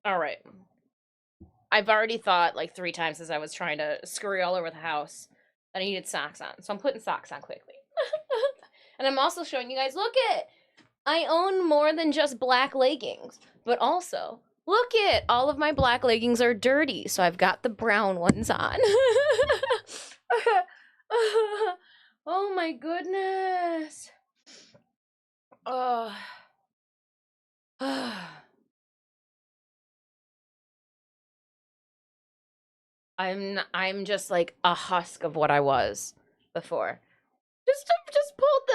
All right. I've already thought like 3 times as I was trying to scurry all over the house that I needed socks on. So I'm putting socks on quickly. And I'm also showing you guys, look it! I own more than just black leggings, but also, look it! All of my black leggings are dirty, so I've got the brown ones on. Oh my goodness. Oh. I'm just like a husk of what I was before. Just pulled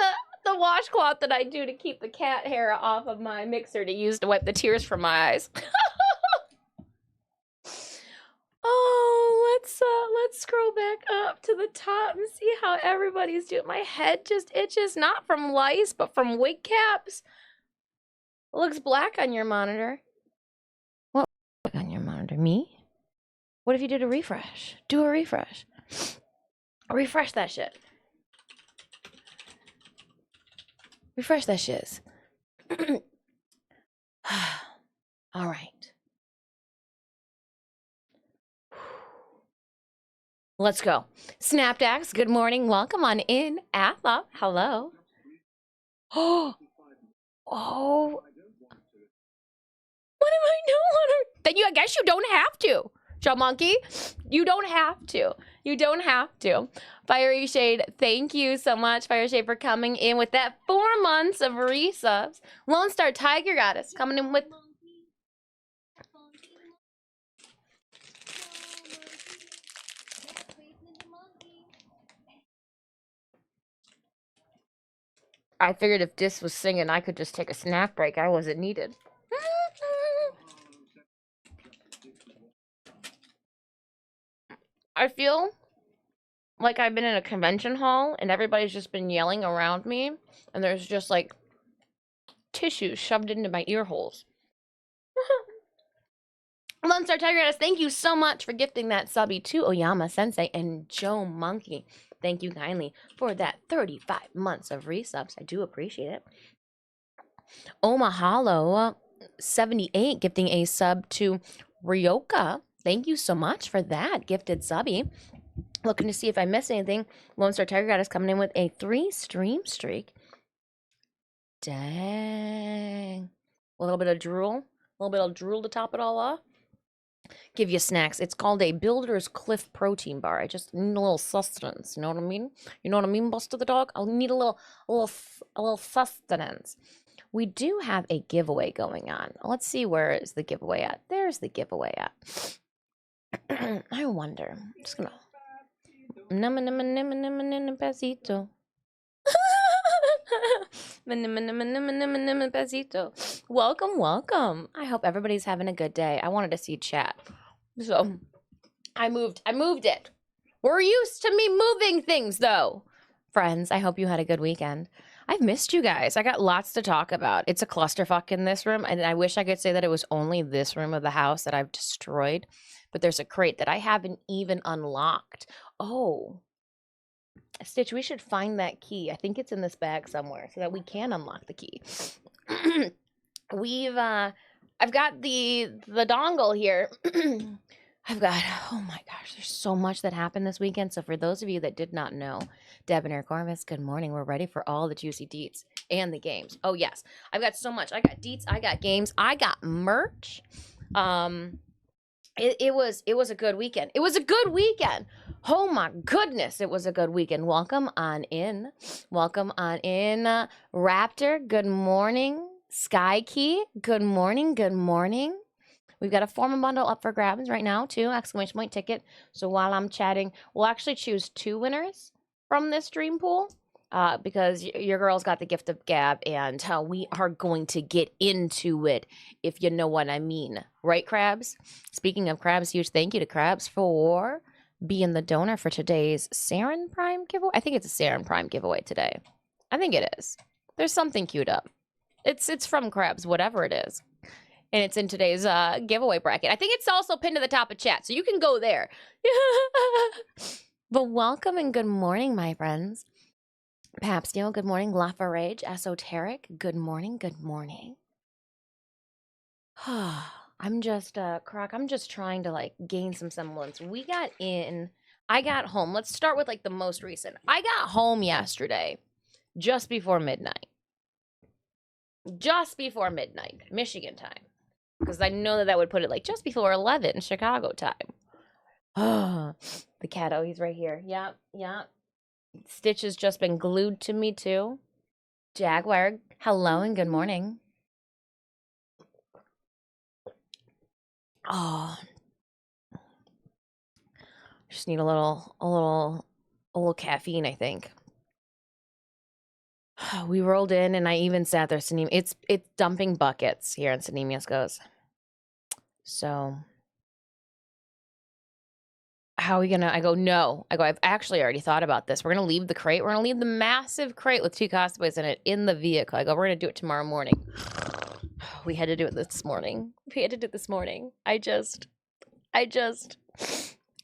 the washcloth that I do to keep the cat hair off of my mixer to use to wipe the tears from my eyes. Oh, let's scroll back up to the top and see how everybody's doing. My head just itches, not from lice, but from wig caps. It looks black on your monitor. What on your monitor? Me? What if you did a refresh? Do a refresh. Refresh that shit. Refresh that shiz. All right. Let's go. Snapdax, good morning. Welcome on in. Atha, hello. Oh, oh. What am I doing? Then I guess you don't have to, Joe Monkey. You don't have to. You don't have to. Fiery Shade, thank you so much, Fire Shade, for coming in with that 4 months of resubs. Lone Star Tiger Goddess coming in with. I figured if Dis was singing, I could just take a snack break. I wasn't needed. I feel like I've been in a convention hall and everybody's just been yelling around me, and there's just like tissues shoved into my ear holes. Lone Star Tiger, thank you so much for gifting that subby to Oyama Sensei and Joe Monkey. Thank you kindly for that 35 months of resubs. I do appreciate it. Omahalo 78 gifting a sub to Ryoka. Thank you so much for that gifted subby. Looking to see if I missed anything. Lone Star Tiger Goddess coming in with a 3 stream streak. Dang. A little bit of drool. A little bit of drool to top it all off. Give you snacks. It's called a Builder's Cliff protein bar. I just need a little sustenance. You know what I mean? You know what I mean, Buster the dog? I'll need a little sustenance. We do have a giveaway going on. Let's see, where is the giveaway at? There's the giveaway at. I wonder. I'm just gonna. Pesito. Welcome, welcome. I hope everybody's having a good day. I wanted to see chat. So I moved it. We're used to me moving things though. Friends, I hope you had a good weekend. I've missed you guys. I got lots to talk about. It's a clusterfuck in this room, and I wish I could say that it was only this room of the house that I've destroyed, but there's a crate that I haven't even unlocked. Oh, Stitch, we should find that key. I think it's in this bag somewhere so that we can unlock the key. I've got the dongle here. Oh my gosh, there's so much that happened this weekend. So for those of you that did not know, Debonair Corvus, good morning. We're ready for all the juicy deets and the games. Oh yes, I've got so much. I got deets, I got games, I got merch. It was a good weekend. It was a good weekend. Oh my goodness, it was a good weekend. Welcome on in. Welcome on in. Raptor, good morning. Sky Key, good morning. Good morning. We've got a formal bundle up for grabs right now, too. Exclamation point ticket. So while I'm chatting, we'll actually choose 2 winners from this dream pool. Because your girl's got the gift of gab, and we are going to get into it, if you know what I mean. Right, Crabs? Speaking of Crabs, huge thank you to Crabs for being the donor for today's Saren Prime giveaway. I think it's a Saren Prime giveaway today. I think it is. There's something queued up. It's from Crabs, whatever it is. And it's in today's giveaway bracket. I think it's also pinned to the top of chat, so you can go there. But welcome and good morning, my friends. Papsteel, good morning. Lafarage, Esoteric, good morning, good morning. I'm just, Croc, I'm just trying to like gain some semblance. I got home. Let's start with like the most recent. I got home yesterday, just before midnight. Just before midnight, Michigan time. Because I know that would put it like just before 11 Chicago time. Oh, the cat, he's right here. Yep. Stitch has just been glued to me too. Jaguar, hello and good morning. Oh, just need a little caffeine, I think. We rolled in and I even sat there. It's dumping buckets here in Sanemiasco's. So how are we gonna? I go, no. I've actually already thought about this. We're gonna leave the crate. We're gonna leave the massive crate with 2 cosplays in it in the vehicle. We're gonna do it tomorrow morning. We had to do it this morning. I just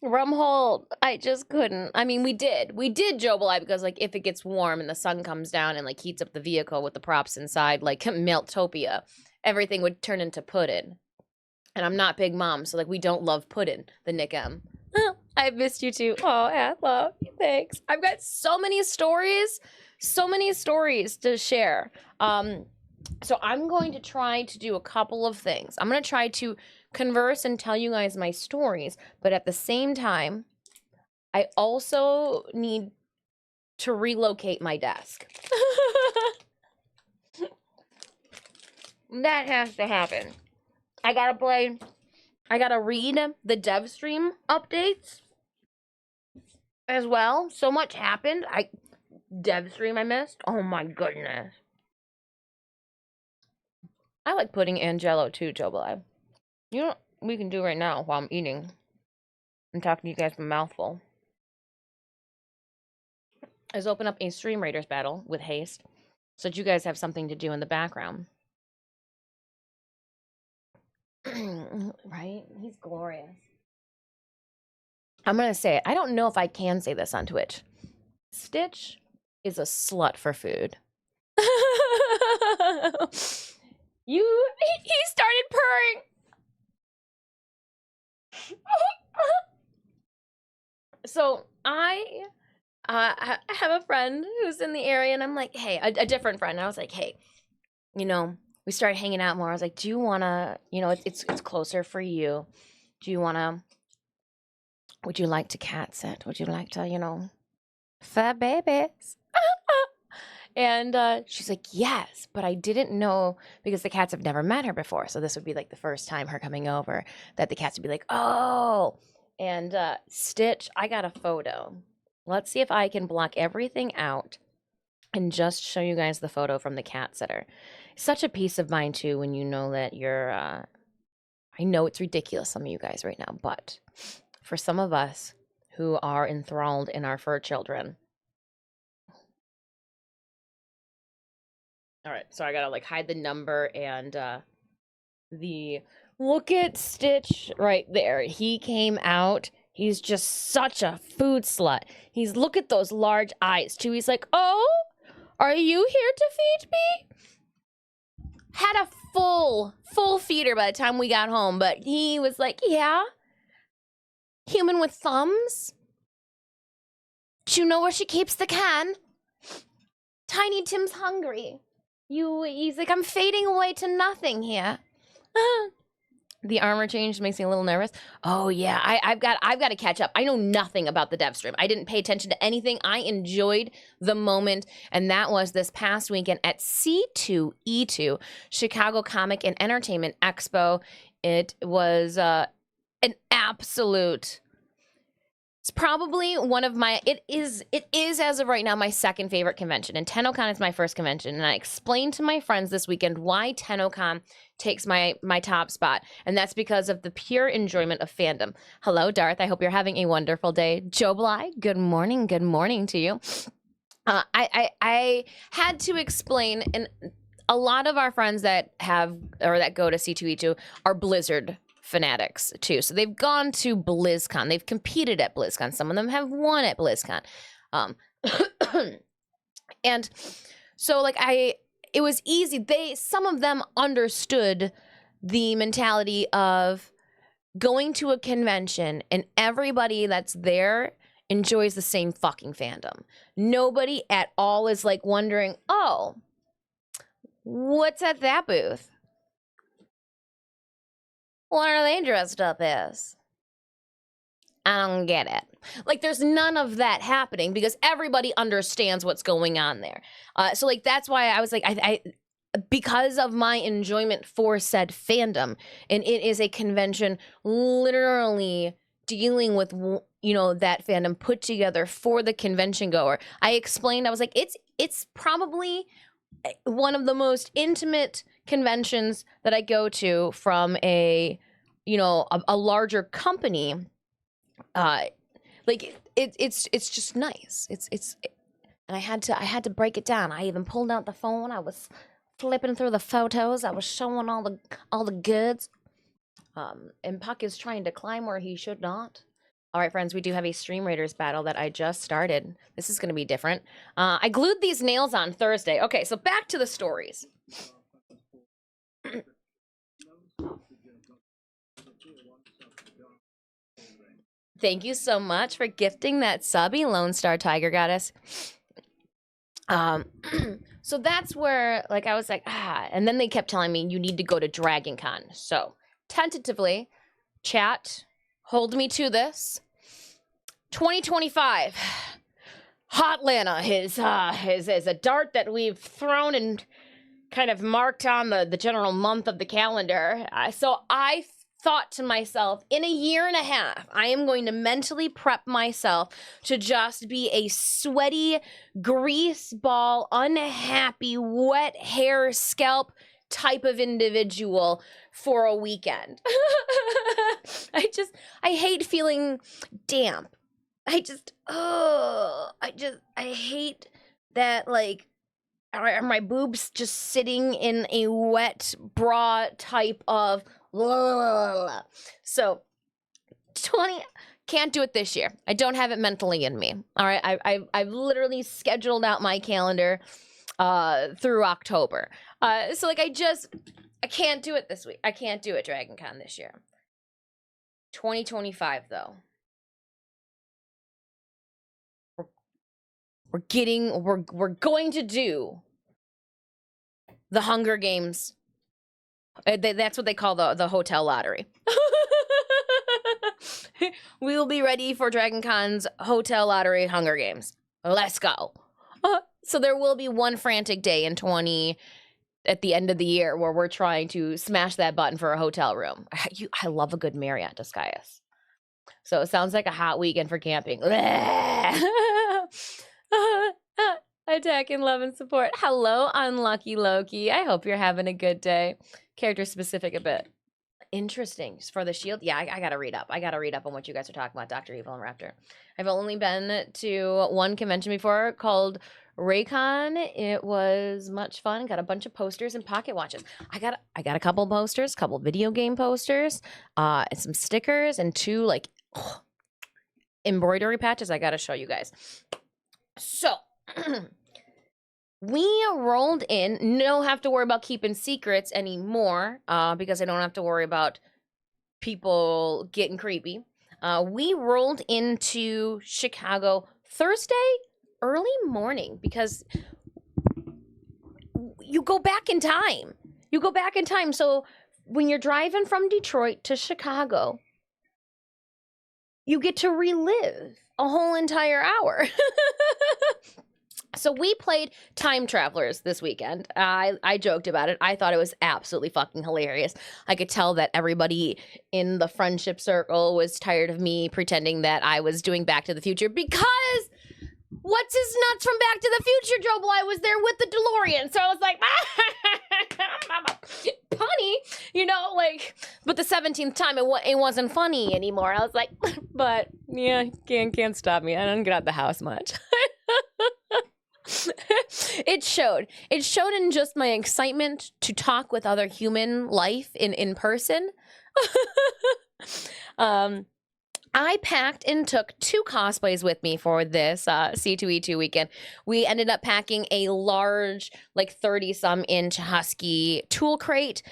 Rumhold. I just couldn't. I mean, we did Jobilai because like if it gets warm and the sun comes down and like heats up the vehicle with the props inside, like Meltopia, everything would turn into puddin'. And I'm not Big Mom, so like we don't love puddin', the Nick M. I missed you too. Oh, Atla, thanks. I've got so many stories to share. So I'm going to try to do a couple of things. I'm going to try to converse and tell you guys my stories, but at the same time, I also need to relocate my desk. That has to happen. I gotta read the dev stream updates as well. So much happened. Dev stream I missed. Oh my goodness. I like pudding and jello too, Jobilai. You know what we can do right now while I'm eating and talking to you guys from mouthful is open up a Stream Raiders battle with haste so that you guys have something to do in the background. Right? He's glorious. I'm going to say it. I don't know if I can say this on Twitch. Stitch is a slut for food. He started purring. So I have a friend who's in the area, and I'm like, hey, a different friend. And I was like, hey, we started hanging out more. I was like, do you want to, it's closer for you. Would you like to cat sit? Would you like to, fur babies? And she's like, yes, but I didn't know because the cats have never met her before. So this would be like the first time her coming over that the cats would be like, oh. And Stitch, I got a photo. Let's see if I can block everything out and just show you guys the photo from the cat sitter. Such a peace of mind too when you know that you're, I know it's ridiculous, some of you guys right now, but for some of us who are enthralled in our fur children. All right, so I gotta like hide the number and look at Stitch right there. He came out. He's just such a food slut. Look at those large eyes too. He's like, oh, are you here to feed me? Had a full feeder by the time we got home, but he was like, yeah. Human with thumbs. Do you know where she keeps the can? Tiny Tim's hungry. He's like, I'm fading away to nothing here. The armor change makes me a little nervous. Oh yeah, I've got to catch up. I know nothing about the dev stream. I didn't pay attention to anything. I enjoyed the moment, and that was this past weekend at C2E2, Chicago Comic and Entertainment Expo. It was an absolute. It's probably one of my, it is as of right now my second favorite convention, and TennoCon is my first convention, and I explained to my friends this weekend why TennoCon takes my top spot, and that's because of the pure enjoyment of fandom. Hello, Darth. I hope you're having a wonderful day. Jobilai, good morning to you. I had to explain, and a lot of our friends that go to C2E2 are Blizzard fanatics too. So they've gone to BlizzCon. They've competed at BlizzCon. Some of them have won at BlizzCon. And so like it was easy. Some of them understood the mentality of going to a convention and everybody that's there enjoys the same fucking fandom. Nobody at all is like wondering, oh, what's at that booth? What are they dressed up as? I don't get it. Like, there's none of that happening because everybody understands what's going on there. So, like, that's why I was like, I because of my enjoyment for said fandom, and it is a convention literally dealing with, you know, that fandom put together for the convention goer. I explained, I was like, it's probably one of the most intimate conventions that I go to from a, you know, a larger company. Like it's just nice. And I had to break it down. I even pulled out the phone. I was flipping through the photos. I was showing all the goods. And Puck is trying to climb where he should not. All right, friends, we do have a Stream Raiders battle that I just started. This is going to be different. I glued these nails on Thursday. Okay, so back to the stories. Thank you so much for gifting that subby, Lone Star Tiger Goddess. So that's where, like, I was like, and then they kept telling me you need to go to Dragon Con. So tentatively, chat, hold me to this. 2025, Hotlanta is a dart that we've thrown and kind of marked on the general month of the calendar. So I thought to myself, in a year and a half, I am going to mentally prep myself to just be a sweaty, grease ball, unhappy, wet hair, scalp type of individual for a weekend. I hate feeling damp. I hate that, like, are my boobs just sitting in a wet bra type of so 20 can't do it this year. I don't have it mentally in me. All right, I've literally scheduled out my calendar through October. So like I can't do it this week. I can't do it Dragon Con this year. 2025 though. We're going to do the Hunger Games. That's what they call the hotel lottery. We will be ready for Dragon Con's hotel lottery Hunger Games. Let's go. So there will be one frantic day in at the end of the year where we're trying to smash that button for a hotel room. I love a good Marriott disguise. So it sounds like a hot weekend for camping. Attack and love and support. Hello, Unlucky Loki. I hope you're having a good day. Character specific a bit. Interesting. For the shield? Yeah, I gotta read up. I gotta read up on what you guys are talking about, Dr. Evil and Raptor. I've only been to one convention before called Raycon. It was much fun. Got a bunch of posters and pocket watches. I got a couple posters, couple video game posters, and some stickers, and two like embroidery patches. I gotta show you guys. So we rolled in. Don't have to worry about keeping secrets anymore because I don't have to worry about people getting creepy. We rolled into Chicago Thursday early morning because you go back in time. So when you're driving from Detroit to Chicago, you get to relive a whole entire hour. So we played Time Travelers this weekend. I joked about it. I thought it was absolutely fucking hilarious. I could tell that everybody in the friendship circle was tired of me pretending that I was doing Back to the Future because what's his nuts from Back to the Future drove while I was there with the DeLorean. So I was like, funny, you know, like, but the 17th time it wasn't funny anymore. I was like, but yeah, can't stop me. I don't get out the house much. It showed in just my excitement to talk with other human life in person. I packed and took 2 cosplays with me for this C2E2 weekend. We ended up packing a large, like 30-some inch Husky tool crate,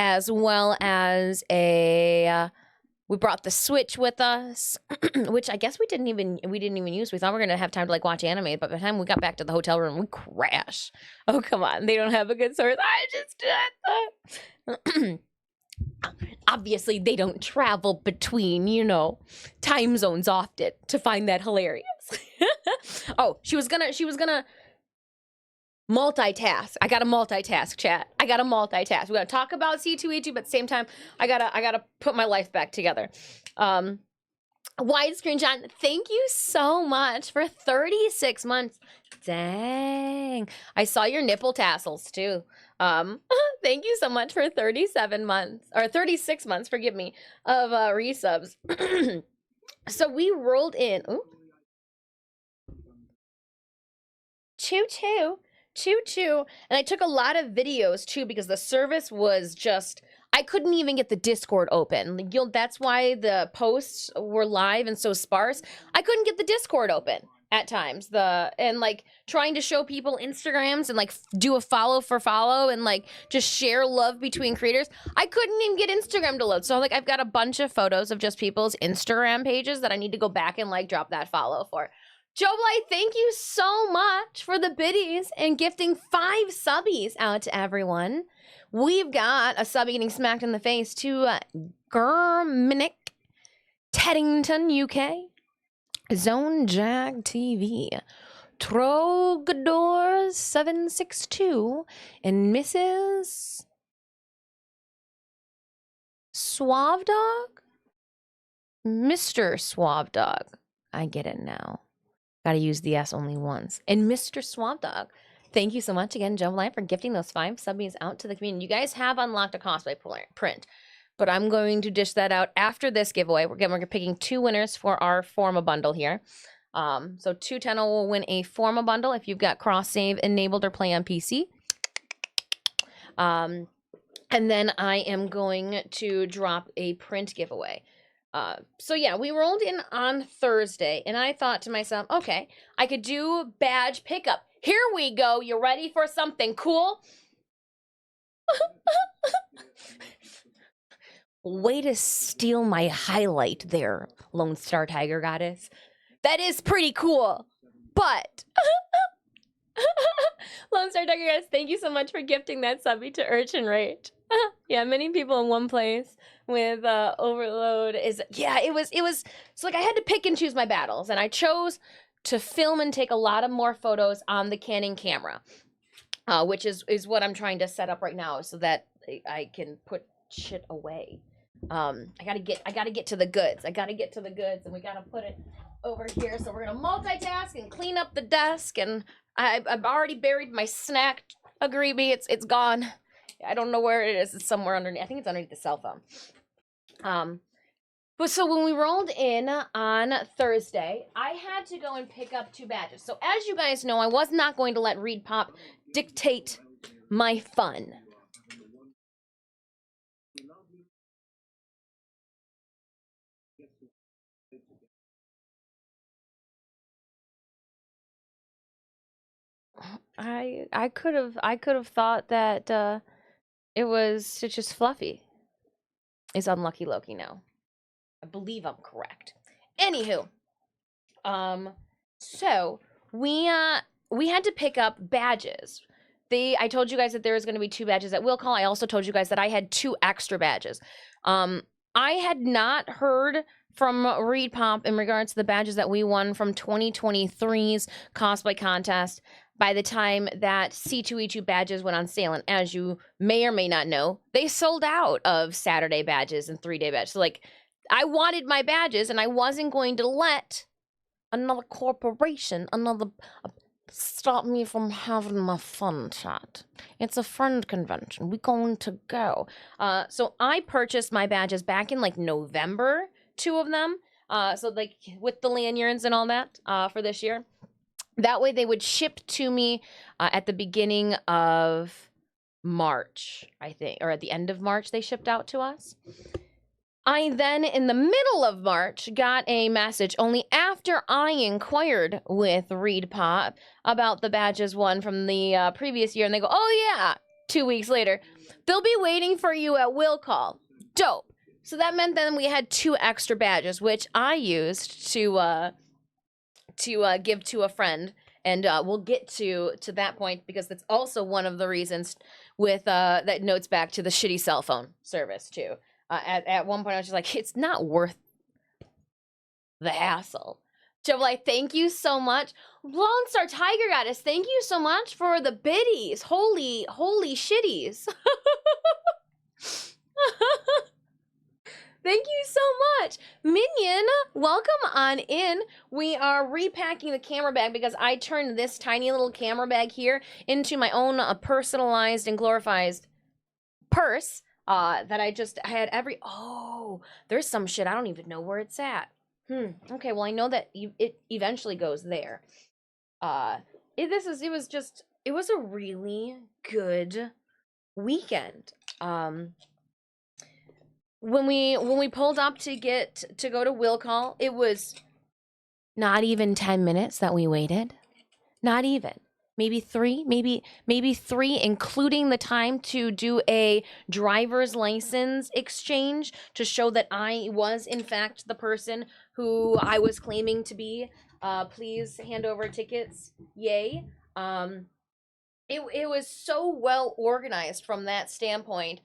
as well as we brought the Switch with us, which I guess we didn't even use. We thought we were gonna have time to like watch anime, but by the time we got back to the hotel room, we crash. Oh come on, they don't have a good source. I just did that. Obviously, they don't travel between time zones often to find that hilarious. Oh, she was gonna multitask. I gotta multitask, chat. I gotta multitask. We're gonna talk about C2E2, but at the same time, I gotta put my life back together. Widescreen John, thank you so much for 36 months. Dang. I saw your nipple tassels too. Thank you so much for 37 months, or 36 months, forgive me, of resubs. So we rolled in. Ooh. Choo-choo. And I took a lot of videos too because the service was just, I couldn't even get the Discord open. That's why the posts were live and so sparse. I couldn't get the Discord open at times. And like trying to show people Instagrams and like do a follow for follow and like just share love between creators. I couldn't even get Instagram to load. So like I've got a bunch of photos of just people's Instagram pages that I need to go back and like drop that follow for. Joe Blight, thank you so much for the biddies and gifting 5 subbies out to everyone. We've got a subby getting smacked in the face to Germinic, Teddington, UK, Zone Jag TV, Trogador 762, and Mrs. Suave Dog? Mr. Suave Dog. I get it now. Gotta use the S only once. And Mr. Swamp Dog, thank you so much again, Joe Blight, for gifting those 5 subbies out to the community. You guys have unlocked a cosplay print, but I'm going to dish that out after this giveaway. We're picking 2 winners for our Forma bundle here. So 210 will win a Forma bundle if you've got cross save enabled or play on PC. And then I am going to drop a print giveaway. So yeah, we rolled in on Thursday and I thought to myself, okay, I could do badge pickup. Here we go. You ready for something cool? Way to steal my highlight there, Lone Star Tiger Goddess. That is pretty cool, but Lone Star Tiger Goddess, thank you so much for gifting that subby to Urchin Rage. Yeah, many people in one place with overload is, yeah, it was so like I had to pick and choose my battles, and I chose to film and take a lot of more photos on the Canon camera, which is what I'm trying to set up right now so that I can put shit away. I gotta get to the goods. And we gotta put it over here. So we're gonna multitask and clean up the desk, and I've already buried my snack. Agree me, it's gone. I don't know where it is. It's somewhere underneath. I think it's underneath the cell phone. But so when we rolled in on Thursday, I had to go and pick up 2 badges. So as you guys know, I was not going to let Reed Pop dictate my fun. I could have thought that it was just Fluffy is Unlucky Loki now. I believe I'm correct. Anywho, so we had to pick up badges. I told you guys that there was going to be 2 badges at Will Call. I also told you guys that I had 2 extra badges. I had not heard from Reed Pop in regards to the badges that we won from 2023's cosplay contest by the time that C2E2 badges went on sale. And as you may or may not know, they sold out of Saturday badges and 3-day badges. So like, I wanted my badges and I wasn't going to let another corporation, stop me from having my fun, chat. It's a friend convention. We're going to go. So I purchased my badges back in like November, 2 of them. So like with the lanyards and all that for this year. That way they would ship to me at the beginning of March, I think, or at the end of March they shipped out to us. I then, in the middle of March, got a message only after I inquired with Reed Pop about the badges won from the previous year. And they go, oh, yeah, 2 weeks later. They'll be waiting for you at will call. Dope. So that meant then we had 2 extra badges, which I used to give to a friend, and we'll get to that point because that's also one of the reasons with that notes back to the shitty cell phone service too. At one point I was just like, it's not worth the hassle. So like, thank you so much, Lone Star Tiger Goddess. Thank you so much for the biddies. Holy shitties. Thank you so much. Minion, welcome on in. We are repacking the camera bag because I turned this tiny little camera bag here into my own personalized and glorified purse that I just had oh, there's some shit. I don't even know where it's at. Okay, well, I know that it eventually goes there. It was a really good weekend. When we pulled up to go to will call, it was not even 10 minutes that we waited. Not even. Maybe 3, maybe 3, including the time to do a driver's license exchange to show that I was in fact the person who I was claiming to be. Please hand over tickets. Yay. It was so well organized from that standpoint.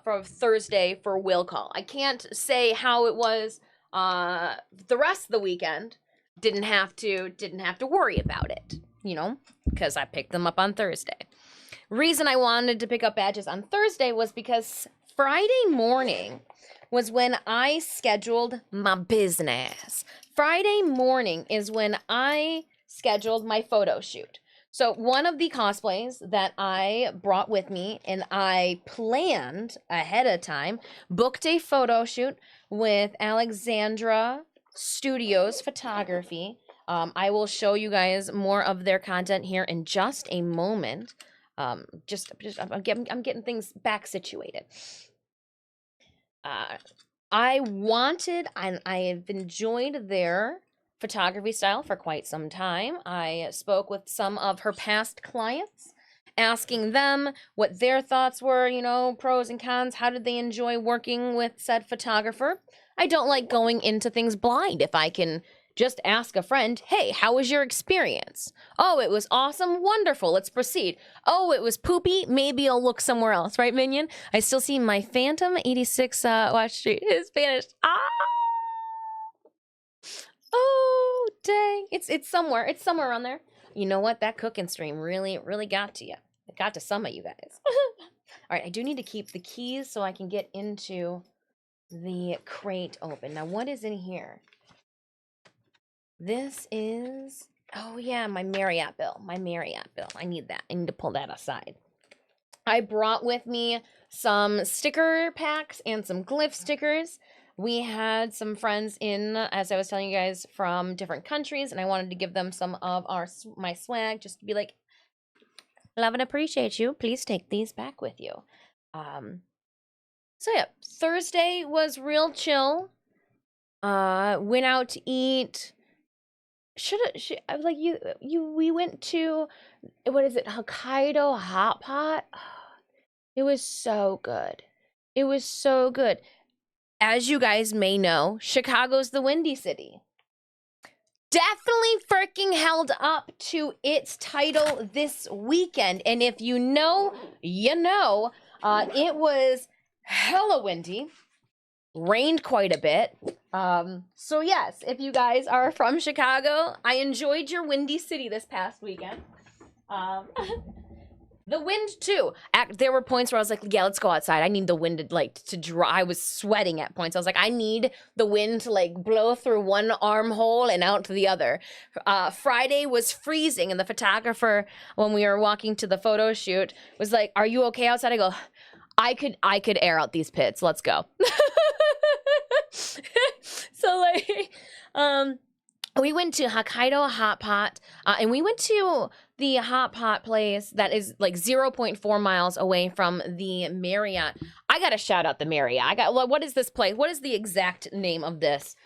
For Thursday for will call. I can't say how it was the rest of the weekend. Didn't have to worry about it, you know, because I picked them up on Thursday. Reason I wanted to pick up badges on Thursday was because Friday morning was when I scheduled my business. Friday morning is when I scheduled my photo shoot. So one of the cosplays that I brought with me and I planned ahead of time, booked a photo shoot with Alexandra Studios Photography. I will show you guys more of their content here in just a moment. I'm getting things back situated. I wanted, and I have enjoyed their photography style for quite some time. I spoke with some of her past clients, asking them what their thoughts were, you know, pros and cons. How did they enjoy working with said photographer? I don't like going into things blind. If I can just ask a friend, hey, how was your experience? Oh, it was awesome. Wonderful. Let's proceed. Oh, it was poopy. Maybe I'll look somewhere else. Right, Minion? I still see my Phantom 86 watch street is vanished. Oh, dang. It's somewhere. It's somewhere around there. You know what? That cooking stream really got to you. It got to some of you guys. All right, I do need to keep the keys so I can get into the crate open. Now, what is in here? This is, oh yeah, my Marriott bill. My Marriott bill. I need that. I need to pull that aside. I brought with me some sticker packs and some glyph stickers. We had some friends in, as I was telling you guys, from different countries, and I wanted to give them some of my swag, just to be like, love and appreciate you. Please take these back with you. So yeah, Thursday was real chill. Went out to eat. I was like, we went to, what is it, Hokkaido Hot Pot? It was so good. It was so good. As you guys may know, Chicago's the Windy City. Definitely freaking held up to its title this weekend. And if you know, you know. It was hella windy. Rained quite a bit. So yes, if you guys are from Chicago, I enjoyed your Windy City this past weekend. The wind too. There were points where I was like, yeah, let's go outside. I need the wind to dry. I was sweating at points. I was like, I need the wind to blow through one armhole and out to the other. Friday was freezing, and the photographer, when we were walking to the photo shoot, was like, are you okay outside? I go, I could air out these pits. Let's go. So we went to Hokkaido Hot Pot, and we went to the hot pot place that is 0.4 miles away from the Marriott. I gotta shout out the Marriott. What is this place? What is the exact name of this?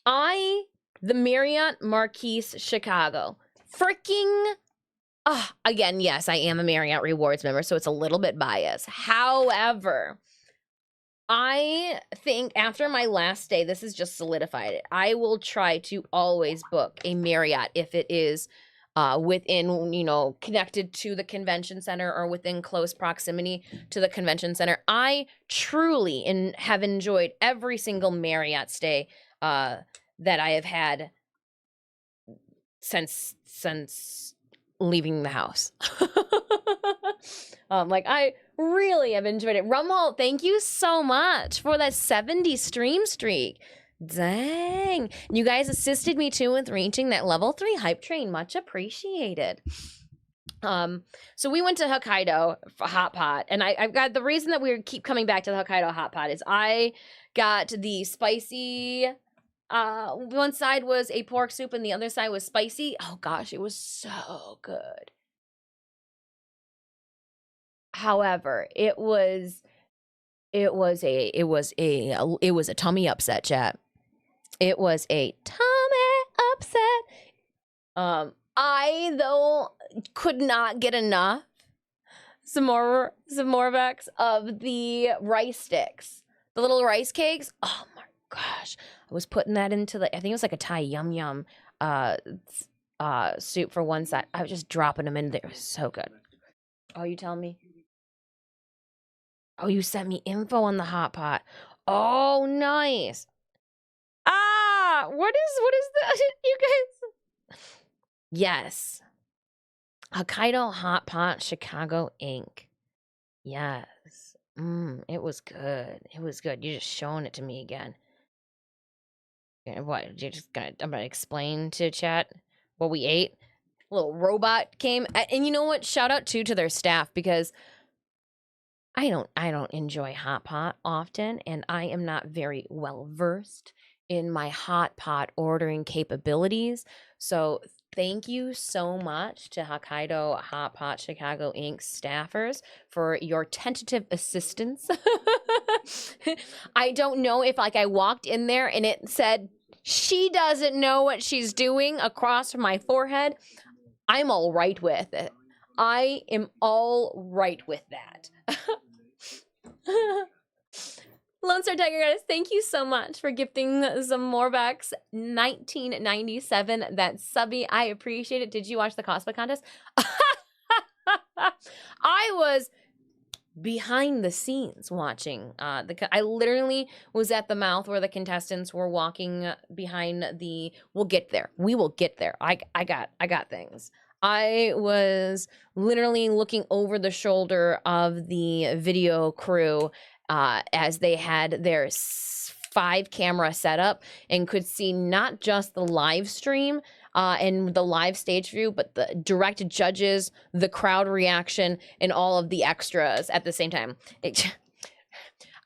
The Marriott Marquise Chicago. Freaking Again, yes, I am a Marriott Rewards member, so it's a little bit biased. However, I think after my last stay, this has just solidified it. I will try to always book a Marriott if it is within, connected to the convention center or within close proximity to the convention center. I truly have enjoyed every single Marriott stay that I have had since leaving the house. I really have enjoyed it. Rumhall, thank you so much for that 70 stream streak. Dang. You guys assisted me too with reaching that level 3 hype train. Much appreciated. So we went to Hokkaido for hot pot, and I've got the reason that we keep coming back to the Hokkaido hot pot is I got the spicy. One side was a pork soup and the other side was spicy. Oh gosh, it was so good. However, it was a tummy upset, chat. It was a tummy upset. I though could not get enough. Some more Vex of the rice sticks, the little rice cakes. Oh my gosh, I was putting that into I think it was like a Thai yum yum soup for one side. I was just dropping them in there. It was so good. Oh, you telling me? Oh, you sent me info on the hot pot. Oh, nice. What is that? You guys? Yes. Hokkaido Hot Pot Chicago Inc. Yes. It was good. It was good. You're just showing it to me again. What? I'm gonna explain to chat what we ate. Little robot came, and you know what? Shout out to their staff, because I don't enjoy hot pot often, and I am not very well versed in my hot pot ordering capabilities. So thank you so much to Hokkaido Hot Pot Chicago Inc. staffers for your tentative assistance. I don't know if I walked in there and it said, "She doesn't know what she's doing" across my forehead. I'm all right with it. I am all right with that. Lone Star Tiger, guys, thank you so much for gifting some Morvax 1997. That's subby. I appreciate it. Did you watch the cosplay contest? I was behind the scenes watching. I literally was at the mouth where the contestants were walking behind the. We'll get there. We will get there. I got things. I was literally looking over the shoulder of the video crew as they had their 5-camera setup and could see not just the live stream and the live stage view, but the direct judges, the crowd reaction, and all of the extras at the same time.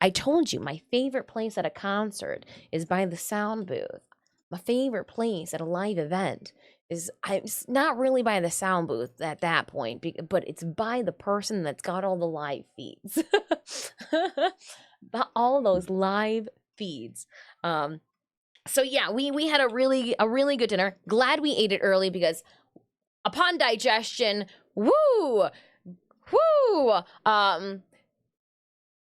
I told you, my favorite place at a concert is by the sound booth. My favorite place at a live event is it's not really by the sound booth at that point, but it's by the person that's got all the live feeds. All those live feeds. So yeah, we had a really good dinner. Glad we ate it early, because upon digestion, woo.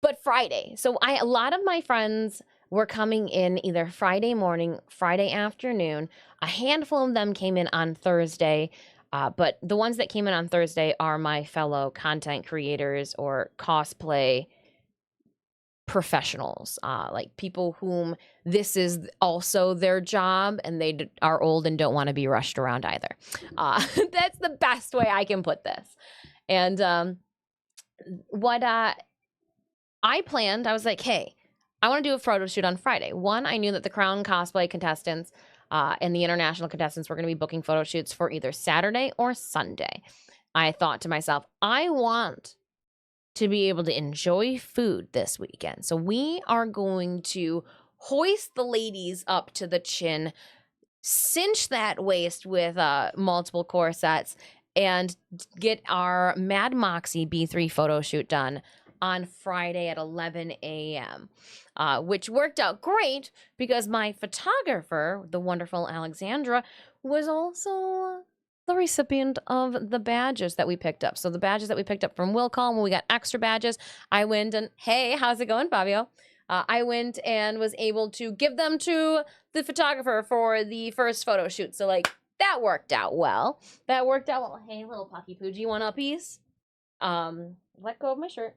But Friday. So a lot of my friends were coming in either Friday morning, Friday afternoon. A handful of them came in on Thursday, but the ones that came in on Thursday are my fellow content creators or cosplay professionals, like people whom this is also their job, and they are old and don't want to be rushed around either. That's the best way I can put this. And what I planned, I was like, hey, I want to do a photo shoot on Friday. One, I knew that the Crown cosplay contestants and the international contestants were going to be booking photo shoots for either Saturday or Sunday. I thought to myself, I want to be able to enjoy food this weekend. So we are going to hoist the ladies up to the chin, cinch that waist with multiple corsets, and get our Mad Moxie B3 photo shoot done on Friday at 11 a.m., which worked out great because my photographer, the wonderful Alexandra, was also the recipient of the badges that we picked up. So the badges that we picked up from Will Call, when we got extra badges, I went and, hey, how's it going, Fabio? I went and was able to give them to the photographer for the first photo shoot. So like that worked out well. That worked out well. Hey, little Pucky Poo, do you want a piece? Let go of my shirt.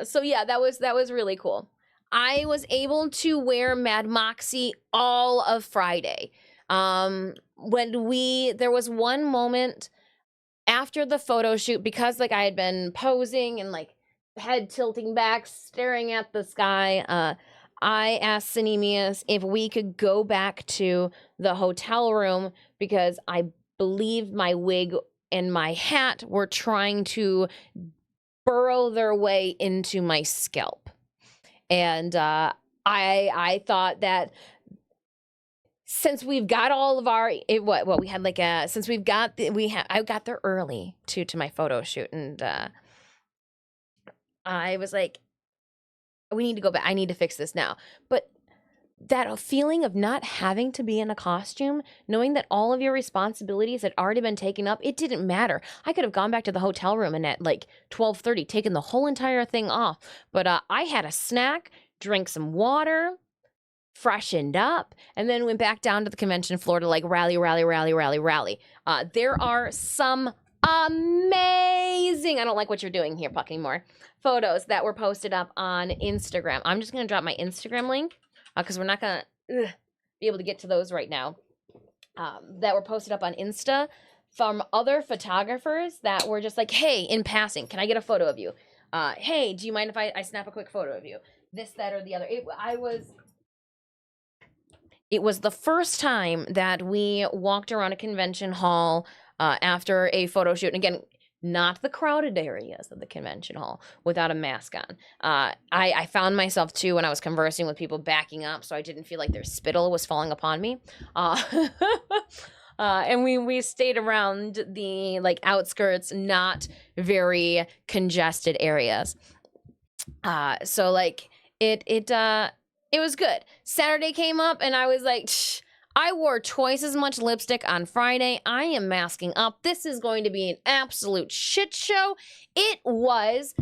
So yeah, that was really cool. I was able to wear Mad Moxie all of Friday. There was one moment after the photo shoot, because like I had been posing and like head tilting back, staring at the sky, I asked Cinemius if we could go back to the hotel room because I believe my wig and my hat were trying to burrow their way into my scalp. And I thought that since we've got all of our we had like a since we've got I got there early to my photo shoot, and I was like, we need to go back. I need to fix this now. But that feeling of not having to be in a costume, knowing that all of your responsibilities had already been taken up, it didn't matter. I could have gone back to the hotel room and at like 12:30 taken the whole entire thing off. But I had a snack, drank some water, freshened up, and then went back down to the convention floor to like rally. There are some amazing, I don't like what you're doing here, Pucking more, photos that were posted up on Instagram. I'm just going to drop my Instagram link because we're not going to be able to get to those right now. That were posted up on Insta from other photographers that were just like, hey, in passing, can I get a photo of you? Hey, do you mind if I snap a quick photo of you? This, that, or the other. It was the first time that we walked around a convention hall after a photo shoot. And again, not the crowded areas of the convention hall without a mask on. I found myself too when I was conversing with people backing up, so I didn't feel like their spittle was falling upon me. And we stayed around the like outskirts, not very congested areas. So like it was good. Saturday came up and I was like, I wore twice as much lipstick on Friday. I am masking up. This is going to be an absolute shit show. It was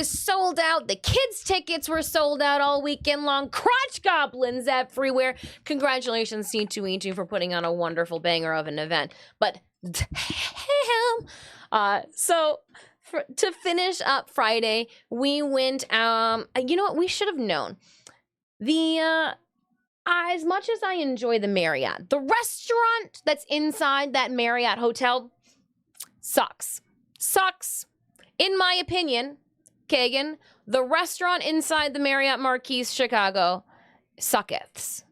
sold out. The kids' tickets were sold out all weekend long. Crotch goblins everywhere. Congratulations, C2E2, for putting on a wonderful banger of an event. But to finish up Friday, we went, you know what, we should have known. As much as I enjoy the Marriott, the restaurant that's inside that Marriott hotel sucks. In my opinion, Kagan, the restaurant inside the Marriott Marquis Chicago suckeths.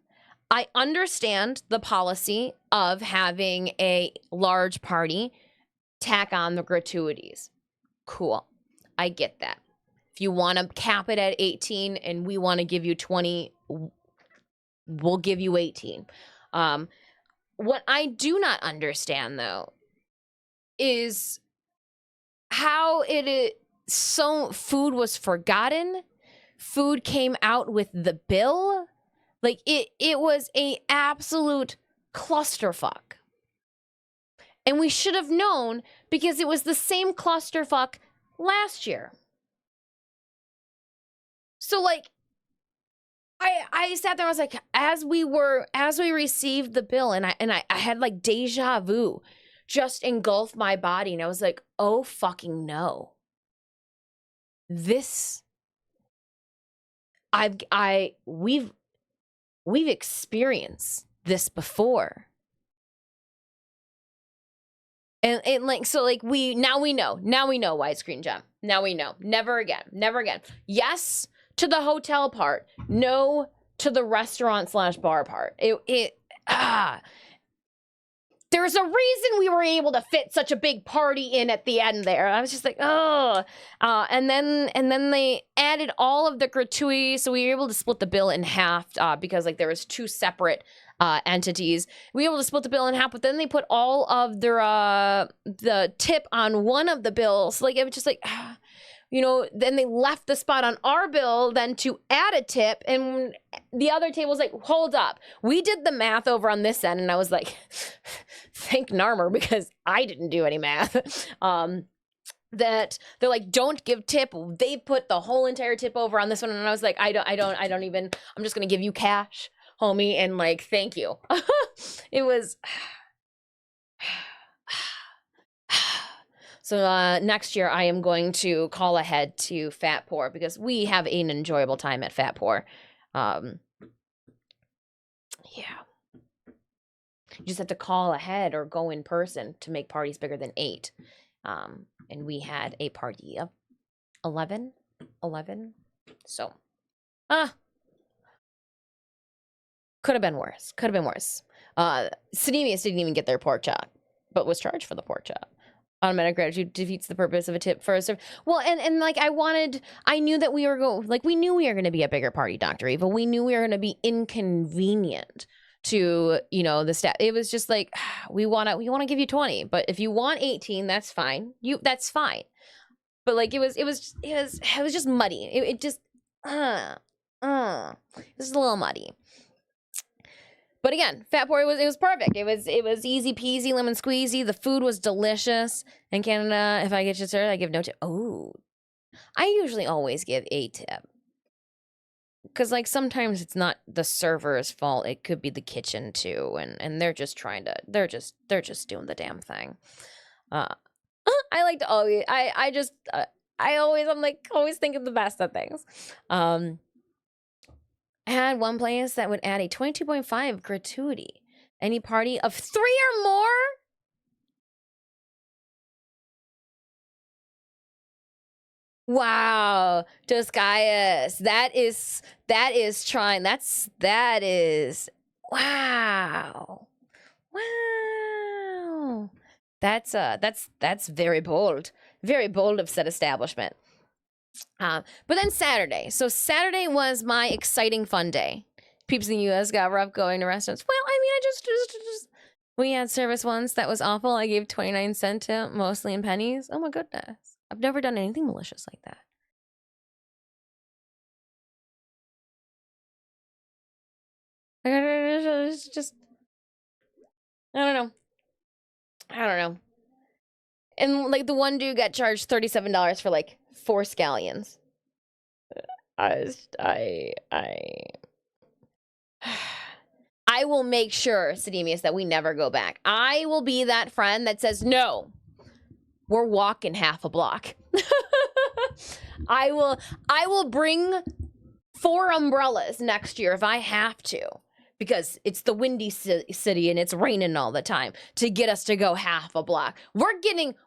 I understand the policy of having a large party tack on the gratuities. Cool. I get that. If you want to cap it at 18 and we want to give you 20, we'll give you 18. What I do not understand, though, is how food was forgotten. Food came out with the bill. Like, it was a absolute clusterfuck. And we should have known because it was the same clusterfuck last year. So, like, I sat there, I was like, as we received the bill, and I had like deja vu just engulf my body, and I was like, oh fucking no. We've experienced this before. And like, so like now we know widescreen gem. Now we know. Never again. Yes to the hotel part, no to the restaurant / bar part. There's a reason we were able to fit such a big party in at the end there. I was just like, oh. And then they added all of the gratuity, so we were able to split the bill in half because like there was two separate entities. We were able to split the bill in half, but then they put all of their the tip on one of the bills. Like, it was just like, then they left the spot on our bill then to add a tip. And the other table's like, hold up. We did the math over on this end. And I was like, thank Narmer, because I didn't do any math. That they're like, don't give tip. They put the whole entire tip over on this one. And I was like, I don't even, I'm just going to give you cash, homie. And like, thank you. It was. So next year I am going to call ahead to Fat Poor because we have an enjoyable time at Fat Poor. Yeah. You just have to call ahead or go in person to make parties bigger than 8. And we had a party of 11. So, could have been worse. Sidemius didn't even get their pork chop, but was charged for the pork chop. Automatic gratitude defeats the purpose of a tip first. Well, and like I knew that we knew we were going to be a bigger party, Dr. Eva. We knew we were going to be inconvenient to, the staff. It was just like, we want to give you 20, but if you want 18, that's fine. That's fine. But like, it was just muddy. It was a little muddy. But again, Fat Boy it was perfect. It was easy peasy, lemon squeezy. The food was delicious. In Canada, if I get you served, I give no tip. Oh, I usually always give a tip. Because like sometimes it's not the server's fault. It could be the kitchen too, and they're just they're just doing the damn thing. I like to always I'm like always thinking the best of things. I had one place that would add a 22.5 gratuity. Any party of 3 or more? Wow, Josias, that is trying. That is wow. That's very bold of said establishment. But then Saturday. So Saturday was my exciting fun day. Peeps in the U.S. got rough going to restaurants. Well, I mean, I just we had service once that was awful. I gave 29-cent tip, mostly in pennies. Oh my goodness. I've never done anything malicious like that. It's just, I don't know. And like the one dude got charged $37 for like 4 scallions. I will make sure, Sidemius, that we never go back. I will be that friend that says, no, we're walking half a block. I will bring 4 umbrellas next year if I have to, because it's the windy city and it's raining all the time, to get us to go half a block. We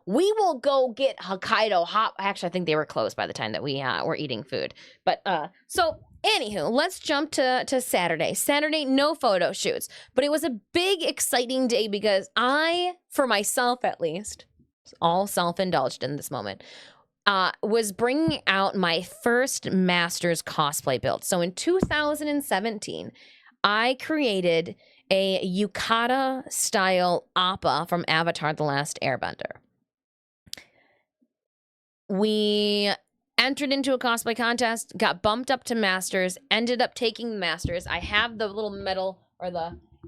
will go get Hokkaido hot. Actually, I think they were closed by the time that we were eating food. But so anywho, let's jump to Saturday. Saturday, no photo shoots, but it was a big, exciting day because I, for myself at least, all self-indulged in this moment, was bringing out my first Masters cosplay build. So in 2017, I created a yukata style appa from Avatar: The Last Airbender. We entered into a cosplay contest, got bumped up to Masters, ended up taking the Masters. I have the little medal, or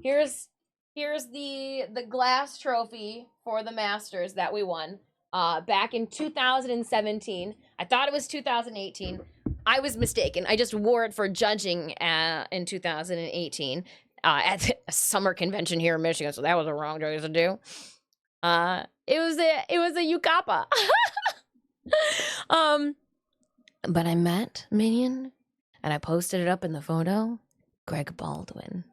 here's the glass trophy for the Masters that we won back in 2017. I thought it was 2018. I was mistaken. I just wore it for judging in 2018 at a summer convention here in Michigan, so that was a wrong choice to do. It was a yukappa. But I met Minion, and I posted it up in the photo. Greg Baldwin,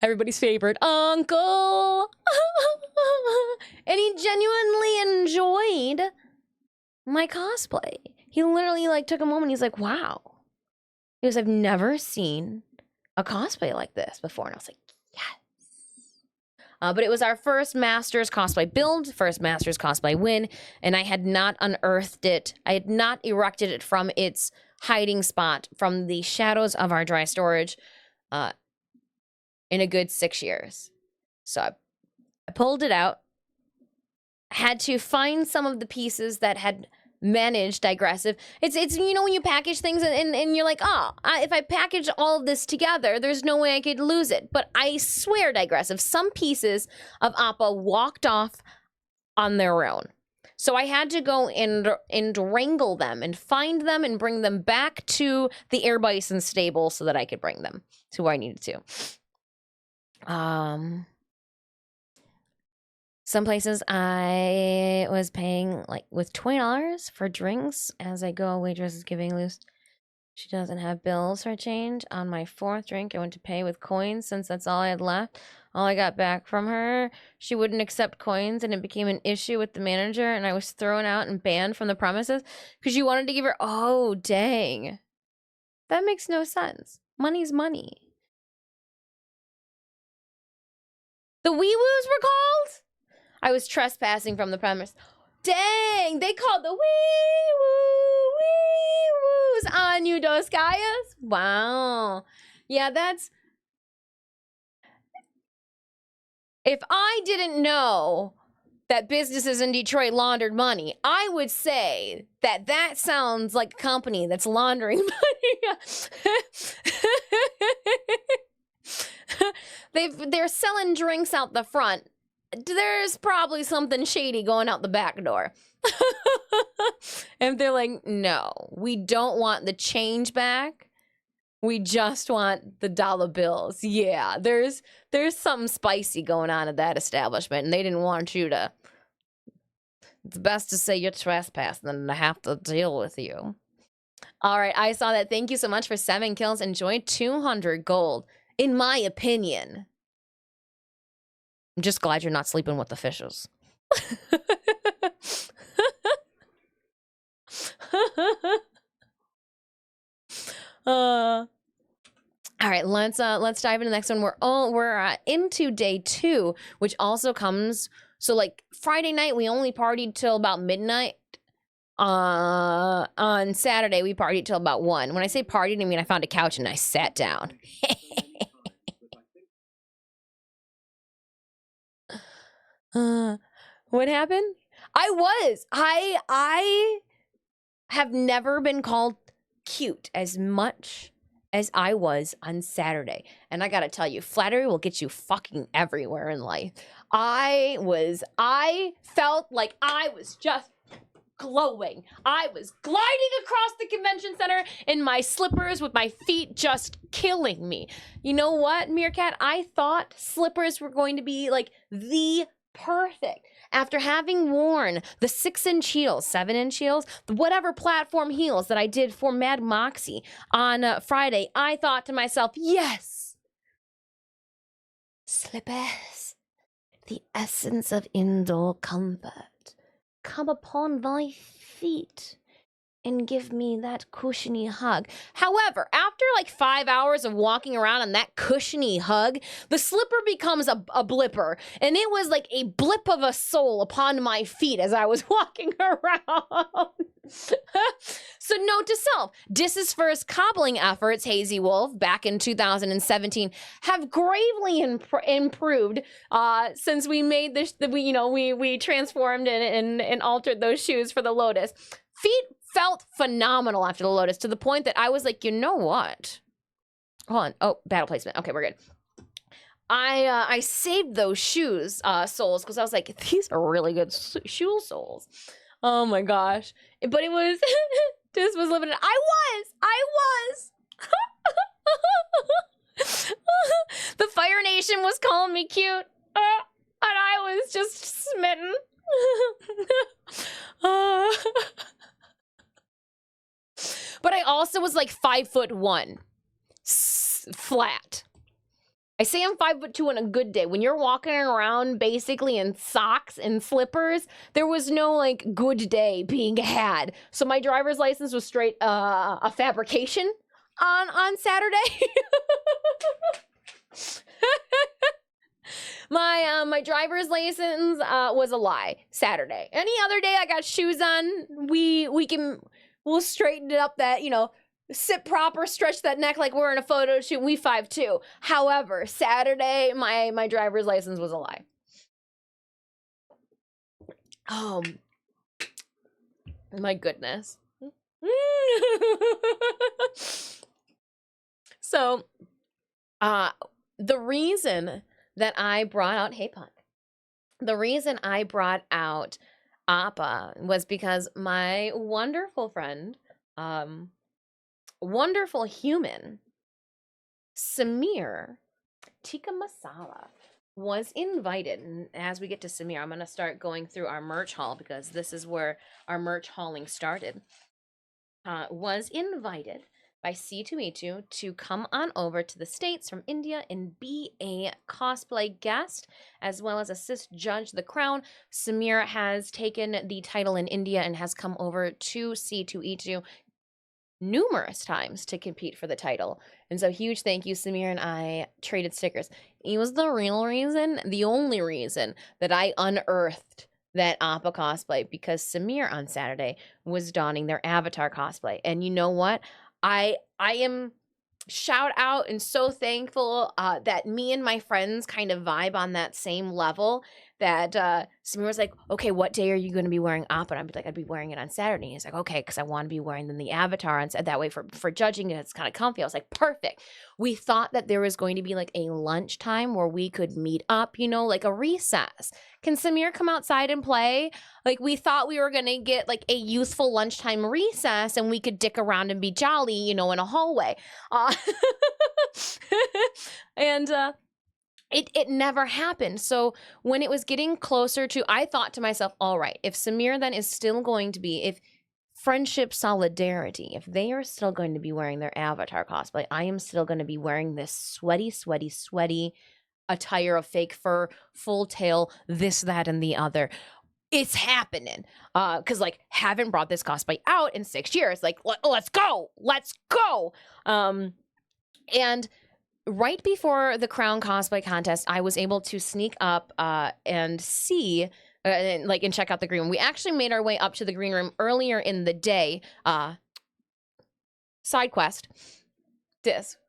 everybody's favorite uncle, and he genuinely enjoyed my cosplay. He literally took a moment. He's like, wow. He goes, I've never seen a cosplay like this before. And I was like, yes. But it was our first Masters cosplay build, first Masters cosplay win, and I had not unearthed it. I had not erected it from its hiding spot from the shadows of our dry storage in a good 6 years. So I pulled it out. had to find some of the pieces that had managed digressive. It's you know, when you package things and you're like, oh, if I package all of this together, there's no way I could lose it. But I swear, digressive, some pieces of Appa walked off on their own. So I had to go and wrangle them and find them and bring them back to the Air Bison stable so that I could bring them to where I needed to. Some places I was paying like with $20 for drinks as I go. Waitress is giving loose. She doesn't have bills for change. On my 4th drink, I went to pay with coins since that's all I had left. All I got back from her, she wouldn't accept coins, and it became an issue with the manager, and I was thrown out and banned from the premises because you wanted to give her. Oh, dang. That makes no sense. Money's money. The wee-woos were called? I was trespassing from the premise. Dang, they called the wee-woos on you, Dos Gallas? Wow. Yeah, that's... If I didn't know that businesses in Detroit laundered money, I would say that that sounds like a company that's laundering money. They're selling drinks out the front. There's probably something shady going out the back door. And they're like, no, we don't want the change back. We just want the dollar bills. Yeah, there's something spicy going on at that establishment, and they didn't want you to... It's best to say you're trespassing than to have to deal with you. All right, I saw that. Thank you so much for 7 kills. Enjoy 200 gold, in my opinion. I'm just glad you're not sleeping with the fishes. All right, let's dive into the next one. We're into day 2, which also comes. So like Friday night, we only partied till about midnight. On Saturday, we partied till about 1. When I say partied, I mean I found a couch and I sat down. What happened? I have never been called cute as much as I was on Saturday. And I gotta tell you, flattery will get you fucking everywhere in life. I felt like I was just glowing. I was gliding across the convention center in my slippers with my feet just killing me. You know what, Meerkat? I thought slippers were going to be like the perfect. After having worn the 6-inch heels, 7-inch heels, whatever platform heels that I did for Mad Moxie on Friday, I thought to myself, yes, slippers, the essence of indoor comfort, come upon thy feet and give me that cushiony hug. However, after like 5 hours of walking around on that cushiony hug, the slipper becomes a blipper. And it was like a blip of a soul upon my feet as I was walking around. So note to self, Dis's first cobbling efforts, Hazy Wolf, back in 2017, have gravely improved since we made this, we transformed and altered those shoes for the Lotus. Feet felt phenomenal after the Lotus, to the point that I was like, you know what? Hold on. Oh, battle placement. Okay, we're good. I saved those shoes soles because I was like, these are really good shoe soles. Oh my gosh. But it was, this was limited. I was. The Fire Nation was calling me cute. And I was just smitten. But I also was like 5'1", flat. I say I'm 5'2" on a good day. When you're walking around basically in socks and slippers, there was no like good day being had. So my driver's license was straight a fabrication on Saturday. My driver's license was a lie Saturday. Any other day I got shoes on, we'll straighten it up, that, sit proper, stretch that neck like we're in a photo shoot. We 5'2". However, Saturday, my driver's license was a lie. Oh my goodness. So, the reason that I brought out Hey Punk, the reason I brought out Appa was because my wonderful friend, wonderful human, Samir Tikka Masala, was invited. And as we get to Samir, I'm going to start going through our merch haul because this is where our merch hauling started. Was invited by C2E2 to come on over to the States from India and be a cosplay guest, as well as assist judge the crown. Samir has taken the title in India and has come over to C2E2 numerous times to compete for the title. And so huge thank you. Samir and I traded stickers. He was the real reason, the only reason that I unearthed that Appa cosplay, because Samir on Saturday was donning their Avatar cosplay. And you know what? I am shout out and so thankful that me and my friends kind of vibe on that same level, that Samir was like, okay, what day are you going to be wearing Appa? And I'd be like, I'd be wearing it on Saturday. And he's like, okay, because I want to be wearing the Avatar on that way for judging, and it's kind of comfy. I was like, perfect. We thought that there was going to be like a lunchtime where we could meet up, you know, like a recess. Can Samir come outside and play? Like, we thought we were going to get like a youthful lunchtime recess and we could dick around and be jolly, you know, in a hallway. And it never happened. So when it was getting closer to, I thought to myself, all right, if Samir then is still going to be, if friendship solidarity, if they are still going to be wearing their Avatar cosplay, I am still going to be wearing this sweaty attire of fake fur, full tail, this, that, and the other. It's happening. Because like, haven't brought this cosplay out in 6 years. Like, let's go. And right before the Crown cosplay contest, I was able to sneak up and see, and check out the green room. We actually made our way up to the green room earlier in the day. Side quest.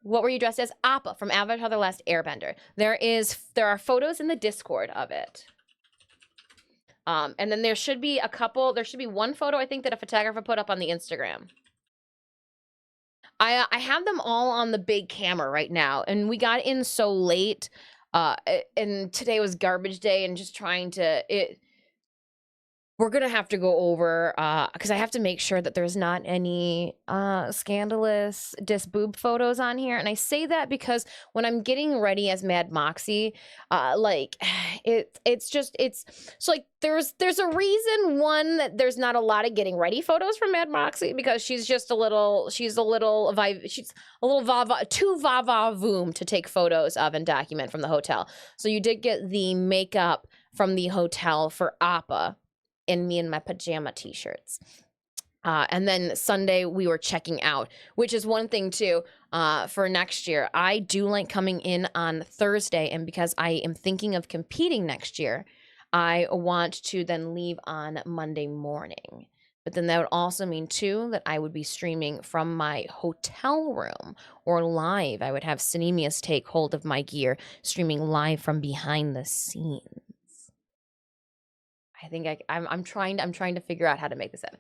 What were you dressed as? Appa from Avatar: The Last Airbender. There are photos in the Discord of it. And then there should be one photo, I think, that a photographer put up on the Instagram. I have them all on the big camera right now, and we got in so late, and today was garbage day, and just trying to we're gonna have to go over because I have to make sure that there's not any scandalous boob photos on here. And I say that because when I'm getting ready as Mad Moxie, like it's so like there's a reason, one, that there's not a lot of getting ready photos from Mad Moxie, because she's a little too va-va-voom to take photos of and document from the hotel. So you did get the makeup from the hotel for Appa and me in my pajama t-shirts. And then Sunday we were checking out, which is one thing too, for next year. I do like coming in on Thursday, and because I am thinking of competing next year, I want to then leave on Monday morning. But then that would also mean too that I would be streaming from my hotel room or live. I would have Cinemius take hold of my gear, streaming live from behind the scenes. I think I'm trying to figure out how to make this happen.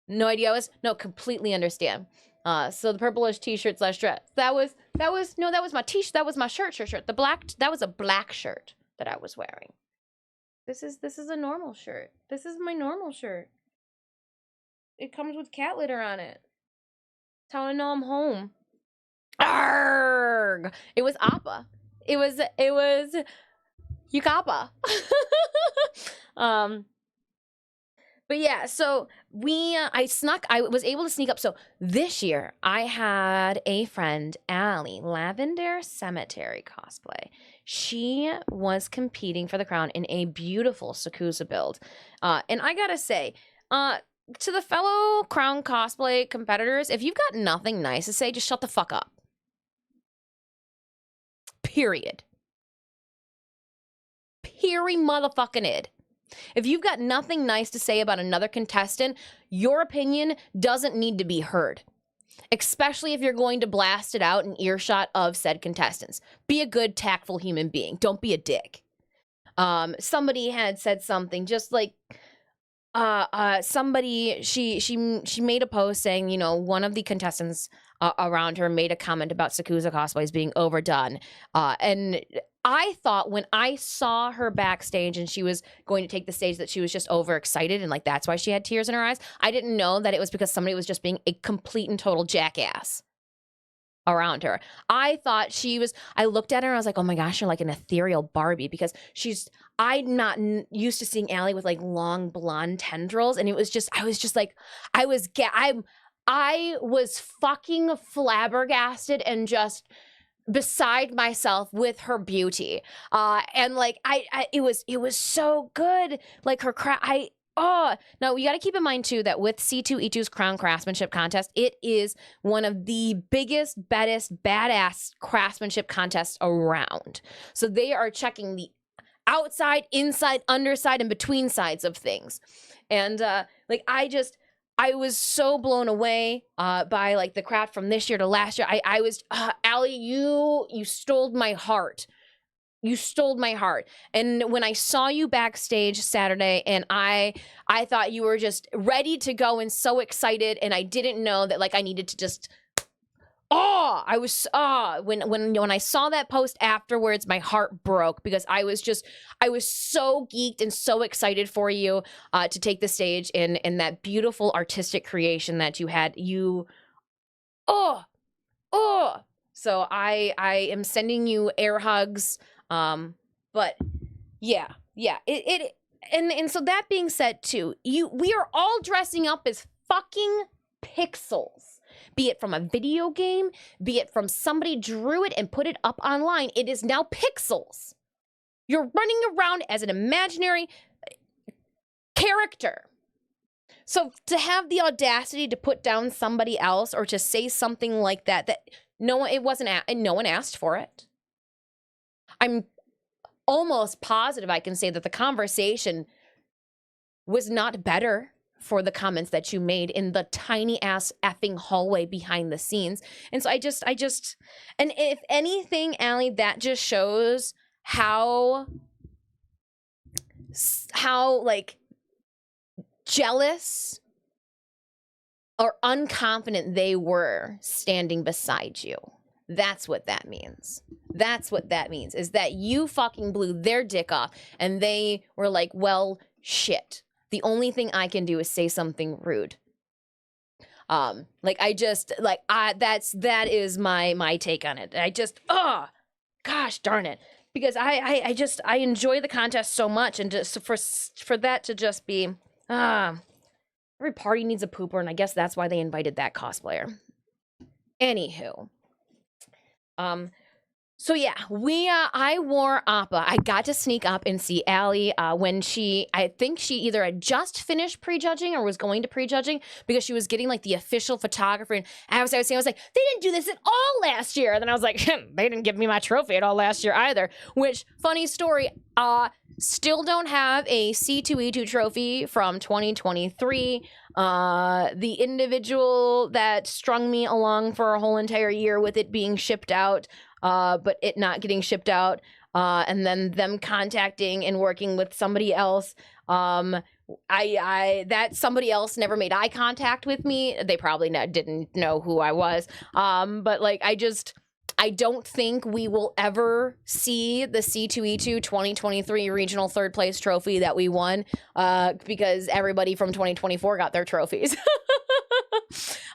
No idea. Completely understand. So the purplish t-shirt / dress. That was my t-shirt. That was my shirt. That was a black shirt that I was wearing. This is a normal shirt. This is my normal shirt. It comes with cat litter on it. That's how I know I'm home. Arrgh! It was Appa. It was Yukappa. But yeah, so I was able to sneak up. So this year I had a friend, Allie, Lavender Cemetery cosplay. She was competing for the crown in a beautiful Sakusa build. And I gotta say, to the fellow crown cosplay competitors, if you've got nothing nice to say, just shut the fuck up. Period. Motherfucking-id. If you've got nothing nice to say about another contestant, your opinion doesn't need to be heard. Especially if you're going to blast it out in earshot of said contestants. Be a good, tactful human being. Don't be a dick. Somebody had said something just like, somebody she made a post saying, you know, one of the contestants around her made a comment about Sakusa cosplays being overdone, and I thought when I saw her backstage and she was going to take the stage that she was just overexcited and like that's why she had tears in her eyes. I didn't know that it was because somebody was just being a complete and total jackass around her. I thought she was, I looked at her and I was like, oh my gosh, you're like an ethereal Barbie, because I'm not used to seeing Allie with like long blonde tendrils. And it was just, I was just like, I was fucking flabbergasted and just beside myself with her beauty. And like, it was so good. Like her oh, now you got to keep in mind too that with C2E2's Crown Craftsmanship Contest, it is one of the biggest, baddest, badass craftsmanship contests around. So they are checking the outside, inside, underside, and between sides of things. And like I was so blown away by like the craft from this year to last year. I was Allie, you stole my heart. You stole my heart. And when I saw you backstage Saturday, and I thought you were just ready to go and so excited, and I didn't know that like I needed to just I was when I saw that post afterwards, my heart broke, because I was so geeked and so excited for you to take the stage in that beautiful artistic creation that you had. So I am sending you air hugs. But yeah, and so that being said too, we are all dressing up as fucking pixels, be it from a video game, be it from somebody drew it and put it up online. It is now pixels. You're running around as an imaginary character. So to have the audacity to put down somebody else or to say something like that no one asked for it. I'm almost positive I can say that the conversation was not better for the comments that you made in the tiny ass effing hallway behind the scenes. And so I just, and if anything, Allie, that just shows how like jealous or unconfident they were standing beside you. That's what that means. That's what that means, is that you fucking blew their dick off and they were like, well, shit. The only thing I can do is say something rude. Like that is my take on it. I just, gosh darn it. Because I enjoy the contest so much, and just for that to just be, every party needs a pooper, and I guess that's why they invited that cosplayer. Anywho. So yeah, I wore Appa. I got to sneak up and see Allie when I think she either had just finished prejudging or was going to prejudging, because she was getting like the official photographer. And I was like, they didn't do this at all last year. And then I was like, they didn't give me my trophy at all last year either. Which, funny story, still don't have a C2E2 trophy from 2023. The individual that strung me along for a whole entire year with it being shipped out, but it not getting shipped out, and then them contacting and working with somebody else. That somebody else never made eye contact with me. They probably didn't know who I was. But like, I don't think we will ever see the C2E2 2023 regional third place trophy that we won, because everybody from 2024 got their trophies.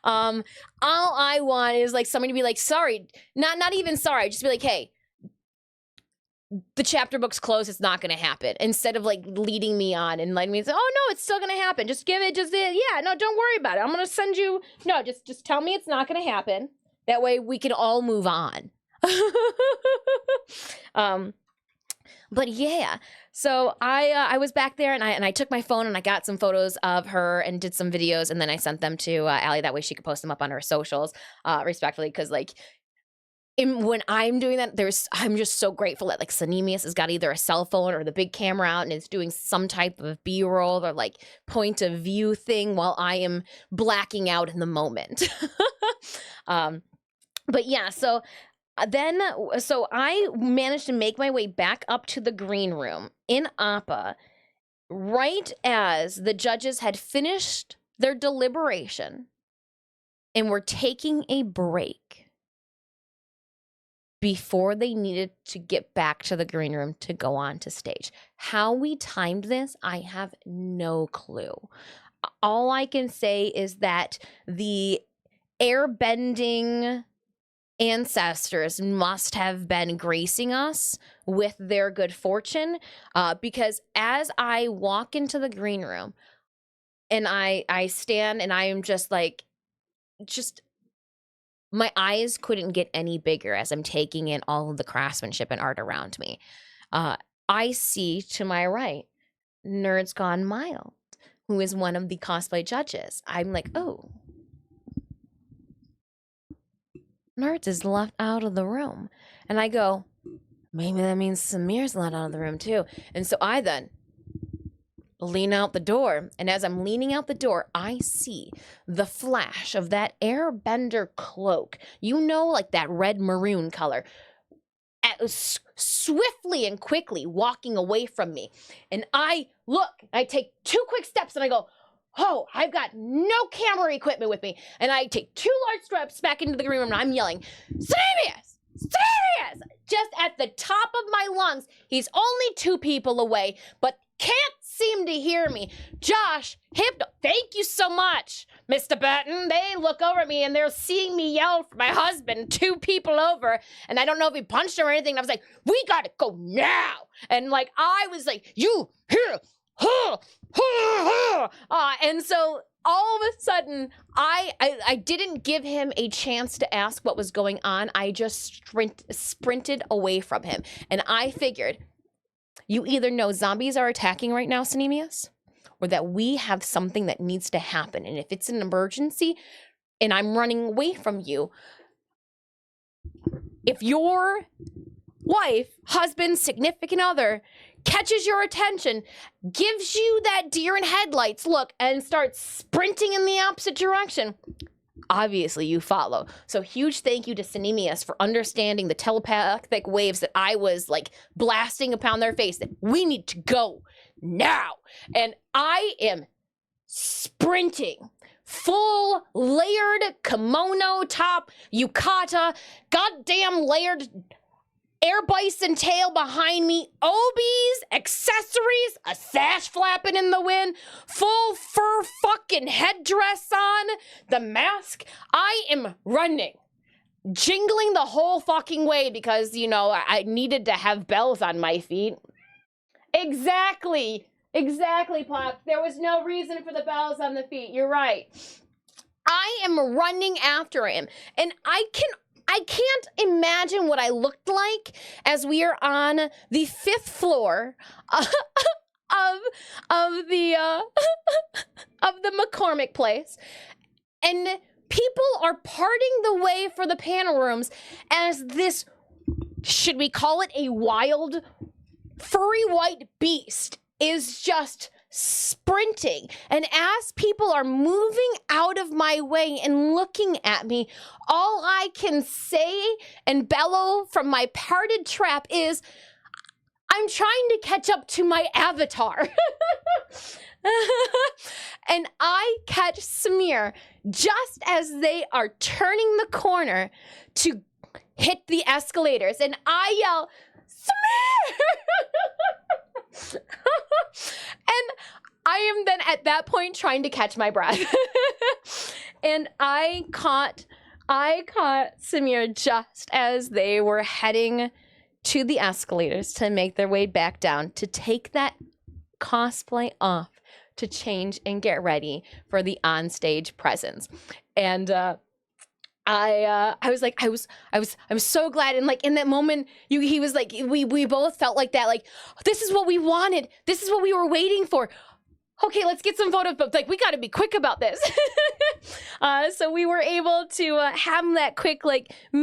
All I want is like somebody to be like, sorry, not even sorry, just be like, hey, the chapter book's closed, it's not gonna happen, instead of like leading me on and letting me say, oh no, it's still gonna happen, just give it, yeah, no, don't worry about it, I'm gonna send you, no, just tell me it's not gonna happen. That way we can all move on. But yeah, so I was back there, and I took my phone and I got some photos of her and did some videos, and then I sent them to Allie. That way she could post them up on her socials, respectfully, because like when I'm doing that, I'm just so grateful that like Sanemius has got either a cell phone or the big camera out and is doing some type of B-roll or like point of view thing while I am blacking out in the moment. But yeah, so I managed to make my way back up to the green room in Appa, right as the judges had finished their deliberation and were taking a break before they needed to get back to the green room to go on to stage. How we timed this, I have no clue. All I can say is that the airbending ancestors must have been gracing us with their good fortune, because as I walk into the green room and I stand and I am just like, my eyes couldn't get any bigger as I'm taking in all of the craftsmanship and art around me. I see to my right, Nerds Gone Mild, who is one of the cosplay judges. I'm like, oh, Nerds is left out of the room. And I go, maybe that means Samir's let out of the room too. And so I then lean out the door. And as I'm leaning out the door, I see the flash of that airbender cloak. You know, like that red maroon color. Swiftly and quickly walking away from me. And I look, I take 2 quick steps and I go, oh, I've got no camera equipment with me. And I take 2 large steps back into the green room and I'm yelling, serious, serious, just at the top of my lungs. He's only 2 people away, but can't seem to hear me. Josh, thank you so much, Mr. Burton. They look over at me and they're seeing me yell for my husband 2 people over. And I don't know if he punched him or anything. And I was like, we gotta go now. And like, I was like, you here. And so all of a sudden, I didn't give him a chance to ask what was going on. I just sprinted away from him. And I figured, you either know zombies are attacking right now, Synemius, or that we have something that needs to happen. And if it's an emergency and I'm running away from you, if your wife, husband, significant other catches your attention, gives you that deer in headlights look, and starts sprinting in the opposite direction, obviously you follow. So huge thank you to Synemius for understanding the telepathic waves that I was like blasting upon their face, that we need to go now. And I am sprinting, full layered kimono top, yukata, goddamn layered air bison tail behind me, obies, accessories, a sash flapping in the wind, full fur fucking headdress on, the mask. I am running, jingling the whole fucking way because, you know, I needed to have bells on my feet. Exactly, Pop. There was no reason for the bells on the feet. You're right. I am running after him, and I can't imagine what I looked like as we are on the 5th floor of the McCormick place, and people are parting the way for the panel rooms as this, should we call it a wild, furry white beast, is just sprinting. And as people are moving out of my way and looking at me, all I can say and bellow from my parted trap is, I'm trying to catch up to my avatar. And I catch Samir just as they are turning the corner to hit the escalators, and I yell, Samir! And I am then at that point trying to catch my breath. And I caught Samir just as they were heading to the escalators to make their way back down to take that cosplay off, to change and get ready for the onstage presence. And I was like, I was so glad. And like in that moment, he was like, we both felt like that, like, this is what we wanted. This is what we were waiting for. Okay, let's get some photos, but like, we got to be quick about this. So we were able to have that quick, like, 2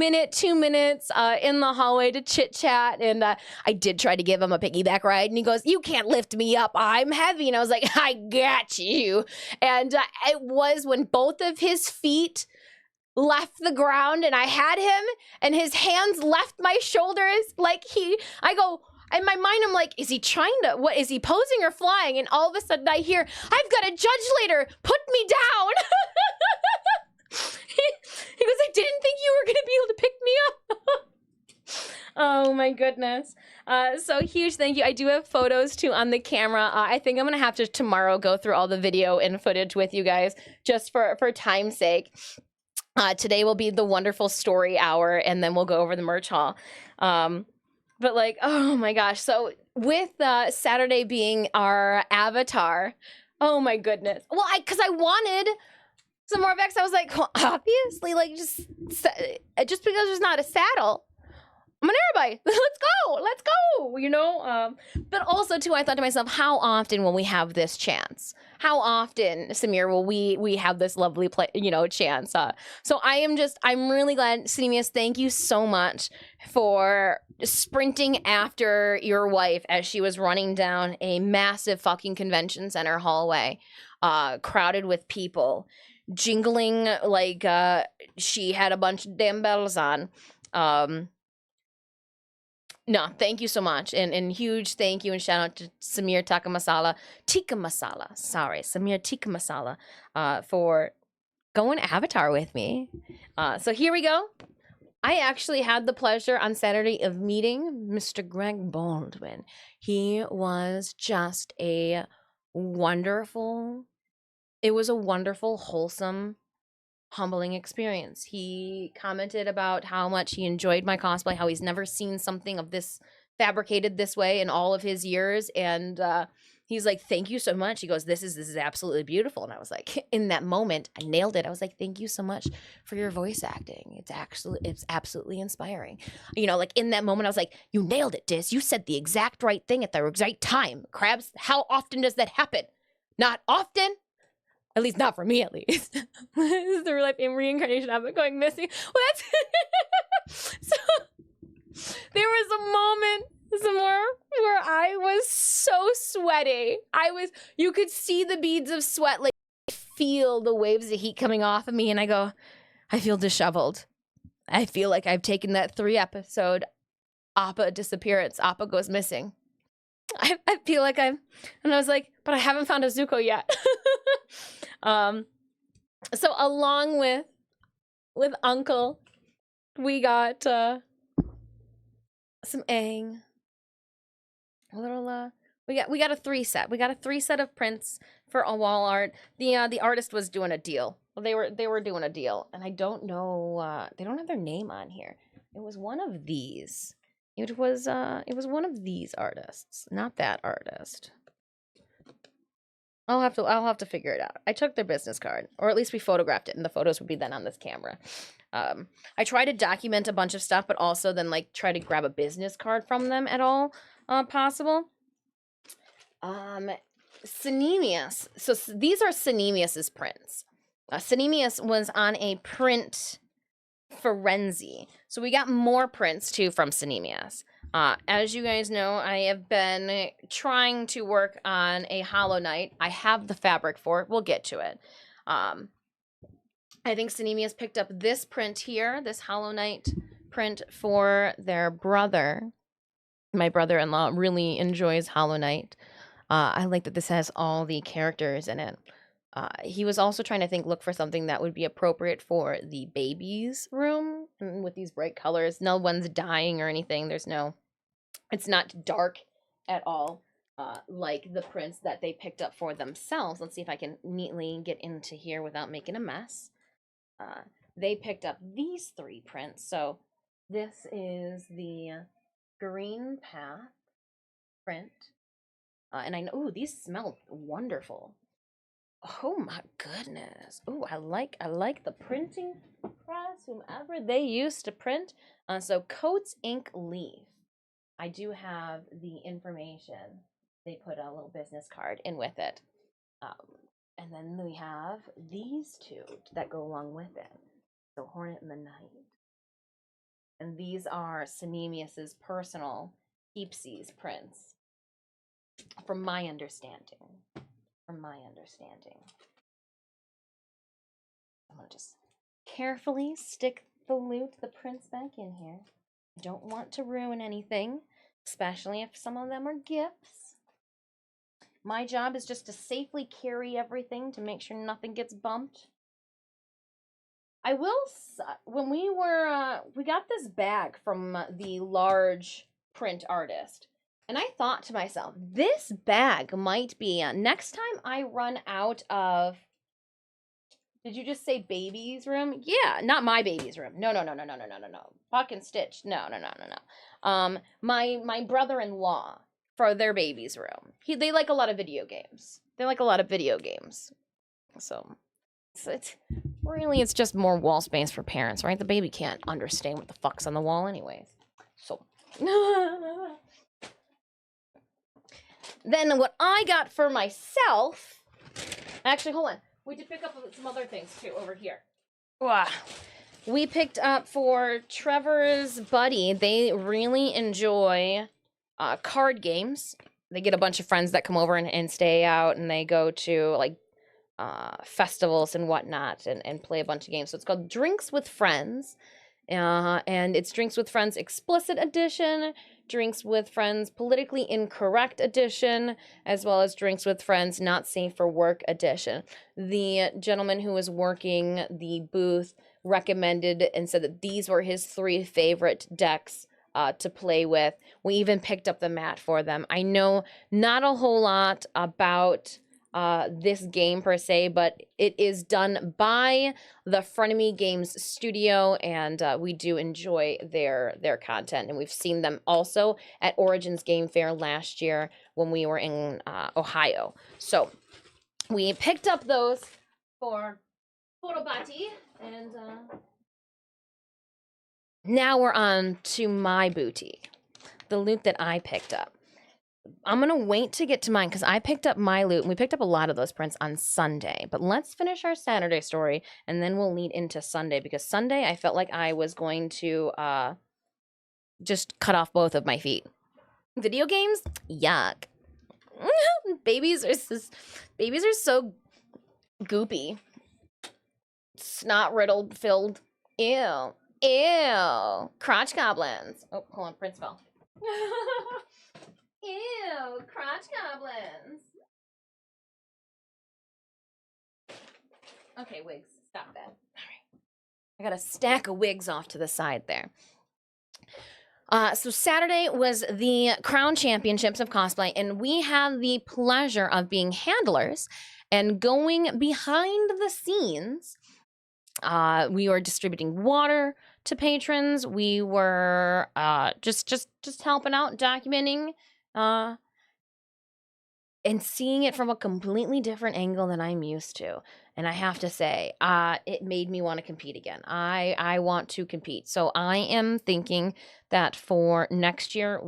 minutes in the hallway to chit chat. And I did try to give him a piggyback ride, and he goes, you can't lift me up, I'm heavy. And I was like, I got you. And it was when both of his feet left the ground and I had him and his hands left my shoulders, like I go, in my mind, I'm like, is he trying to, what, is he posing or flying? And all of a sudden I hear, I've got a judge later, put me down. He goes, I didn't think you were going to be able to pick me up. Oh my goodness. So huge thank you. I do have photos too on the camera. I think I'm going to have to tomorrow go through all the video and footage with you guys just for time's sake. Today will be the wonderful story hour, and then we'll go over the merch haul. But like, oh my gosh. So with Saturday being our avatar, oh my goodness. Well, because I wanted some more Vex. I was like, well, obviously, like just because there's not a saddle, I'm an airbike. Let's go, you know? But also too, I thought to myself, how often will we have this chance? How often, Samir, will we have this lovely chance? So I'm really glad, Sinemius, thank you so much for sprinting after your wife as she was running down a massive fucking convention center hallway, crowded with people, jingling like she had a bunch of damn bells on. No, thank you so much. And huge thank you and shout out to Samir Tikka Masala, Samir Tikka Masala, for going Avatar with me. So here we go. I actually had the pleasure on Saturday of meeting Mr. Greg Baldwin. He was just it was a wonderful, wholesome, humbling experience. He commented about how much he enjoyed my cosplay, how he's never seen something of this fabricated this way in all of his years, and he's like, thank you so much. He goes, this is absolutely beautiful. And I was like, in that moment, I nailed it. I was like, thank you so much for your voice acting. It's absolutely inspiring. You know, like in that moment, I was like, you nailed it, Dis. You said the exact right thing at the exact time. Crabs, how often does that happen? Not often. At least not for me, at least. This is the real life reincarnation of it going missing. Well, that's so there was a moment somewhere where I was so sweaty. You could see the beads of sweat, like feel the waves of heat coming off of me, and I go, I feel disheveled. I feel like I've taken that 3-episode Appa disappearance. Appa goes missing. I feel like and I was like, but I haven't found a Zuko yet. So along with Uncle, we got some Aang. A little we got a 3 set. We got a 3 set of prints for a wall art. The artist was doing a deal. They were doing a deal, and I don't know. They don't have their name on here. It was one of these. It was one of these artists, not that artist. I'll have to figure it out. I took their business card, or at least we photographed it, and the photos would be then on this camera. I try to document a bunch of stuff, but also then like try to grab a business card from them at all possible. Cinemius. So these are Cinemius's prints. Cinemius was on a print frenzy. So we got more prints too from Cinemius. As you guys know, I have been trying to work on a Hollow Knight. I have the fabric for it. We'll get to it. I think Cinemius picked up this print here, this Hollow Knight print for their brother. My brother-in-law really enjoys Hollow Knight. I like that this has all the characters in it. He was also trying to look for something that would be appropriate for the baby's room with these bright colors. No one's dying or anything. It's not dark at all, like the prints that they picked up for themselves. Let's see if I can neatly get into here without making a mess. They picked up these 3 prints. So this is the Green Path print. And I know, ooh, these smell wonderful. Oh my goodness. Oh, I like the printing press, whomever they used to print. So Coates Ink Leaf. I do have the information. They put a little business card in with it. And then we have these 2 that go along with it. So Hornet and the Night. And these are Cinemius's personal Keepsies prints. From my understanding. I'm going to just carefully stick the prints back in here. I don't want to ruin anything. especially if some of them are gifts. My job is just to safely carry everything to make sure nothing gets bumped. I will, when we got this bag from the large print artist, and I thought to myself, this bag might be, next time I run out of, did you just say baby's room? Yeah, not my baby's room. No. Fucking Stitch. No. My brother-in-law for their baby's room. They like a lot of video games. So it's just more wall space for parents, right? The baby can't understand what the fuck's on the wall anyways. So then what I got for myself, actually, hold on. We did pick up some other things too over here. Wow. We picked up for Trevor's buddy. They really enjoy card games. They get a bunch of friends that come over and stay out, and they go to like festivals and whatnot and play a bunch of games. So it's called Drinks with Friends. And it's Drinks with Friends Explicit Edition, Drinks with Friends Politically Incorrect Edition, as well as Drinks with Friends Not Safe for Work Edition. The gentleman who was working the booth recommended and said that these were his 3 favorite decks to play with. We even picked up the mat for them. I know not a whole lot about this game per se, but it is done by the Frenemy Games studio, and we do enjoy their content, and we've seen them also at Origins Game Fair last year when we were in Ohio. So we picked up those for Forobati, and now we're on to my booty, the loot that I picked up. I'm going to wait to get to mine because I picked up my loot, and we picked up a lot of those prints on Sunday. But let's finish our Saturday story, and then we'll lead into Sunday, because Sunday I felt like I was going to just cut off both of my feet. Video games? Yuck. Babies are so goopy. Snot-riddled, filled. Ew. Crotch goblins. Oh, hold on, Prince fell. Ew, crotch goblins. Okay, wigs, stop that. All right. I got a stack of wigs off to the side there. So Saturday was the Crown Championships of Cosplay, and we had the pleasure of being handlers and going behind the scenes. We were distributing water to patrons. We were just helping out, documenting, and seeing it from a completely different angle than I'm used to. And I have to say, it made me want to compete again. I want to compete. So I am thinking that for next year,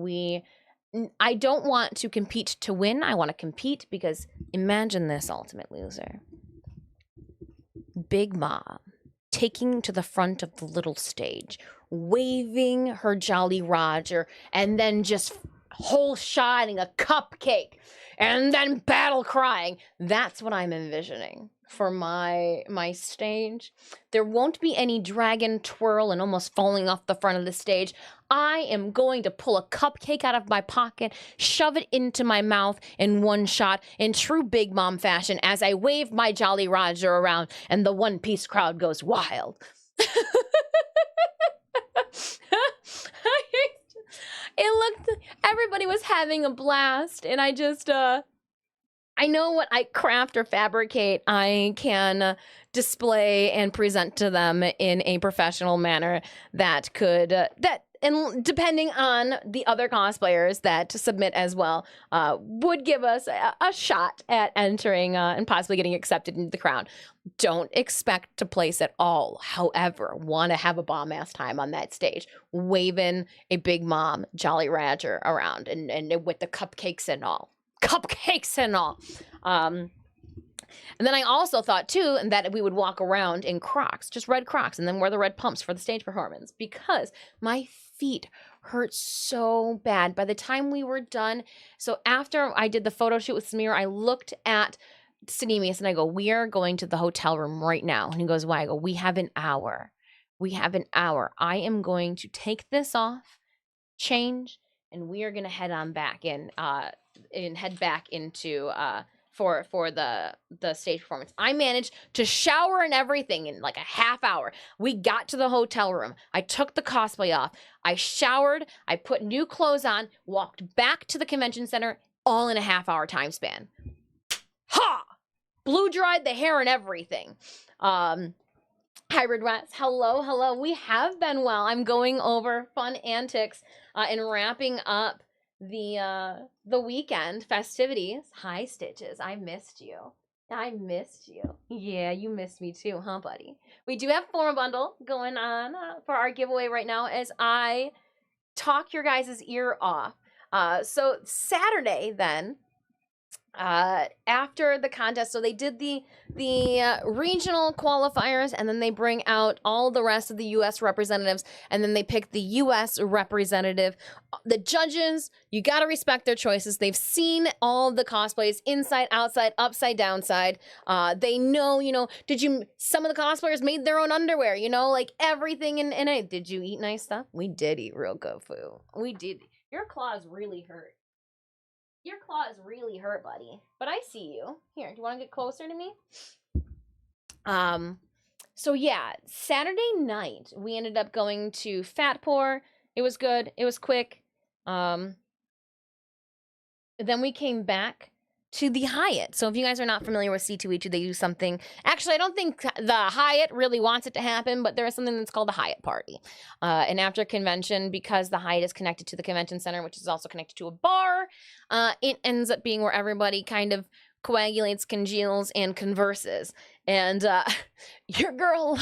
I don't want to compete to win. I want to compete because imagine this, Ultimate Loser. Big Mom taking to the front of the little stage, waving her Jolly Roger, and then just whole shotting a cupcake, and then battle crying. That's what I'm envisioning for my stage. There won't be any dragon twirl and almost falling off the front of the stage. I am going to pull a cupcake out of my pocket, shove it into my mouth in one shot in true Big Mom fashion as I wave my Jolly Roger around and the One Piece crowd goes wild. Everybody was having a blast, and I just, I know what I craft or fabricate, I can display and present to them in a professional manner that could, and depending on the other cosplayers that submit as well, would give us a shot at entering and possibly getting accepted into the crown. Don't expect to place at all. However, want to have a bomb-ass time on that stage, waving a Big Mom Jolly Roger around and with the cupcakes and all. And then I also thought, too, that we would walk around in Crocs, just red Crocs, and then wear the red pumps for the stage performance, because my feet hurt so bad by the time we were done. So after I did the photo shoot with Samir, I looked at Sinemius and I go, we are going to the hotel room right now. And he goes, why? I go, we have an hour. I am going to take this off, change, and we are gonna head on back in and head back into for the stage performance. I managed to shower and everything in like a half hour. We got to the hotel room. I took the cosplay off. I showered. I put new clothes on. Walked back to the convention center, all in a half-hour time span. Ha! Blue dried the hair and everything. Hybrid Rats, hello. We have been well. I'm going over fun antics and wrapping up the weekend festivities. Hi, Stitches. I missed you. Yeah, you missed me too, huh, buddy? We do have Form Bundle going on for our giveaway right now as I talk your guys' ear off. So Saturday then, after the contest, so they did the regional qualifiers, and then they bring out all the rest of the U.S. representatives, and then they pick the U.S. representative. The judges, you got to respect their choices. They've seen all the cosplays, inside, outside, upside, downside. They know, some of the cosplayers made their own underwear, like everything in it. Did you eat nice stuff? We did eat real good food. We did. Your claws really hurt. Your claws really hurt, buddy. But I see you. Here, do you want to get closer to me? So yeah, Saturday night, we ended up going to Fat Pour. It was good. It was quick. Then we came back to the Hyatt. So if you guys are not familiar with C2E2, they do something. Actually, I don't think the Hyatt really wants it to happen, but there is something that's called the Hyatt Party. And after convention, because the Hyatt is connected to the convention center, which is also connected to a bar, it ends up being where everybody kind of coagulates, congeals, and converses. And your girl,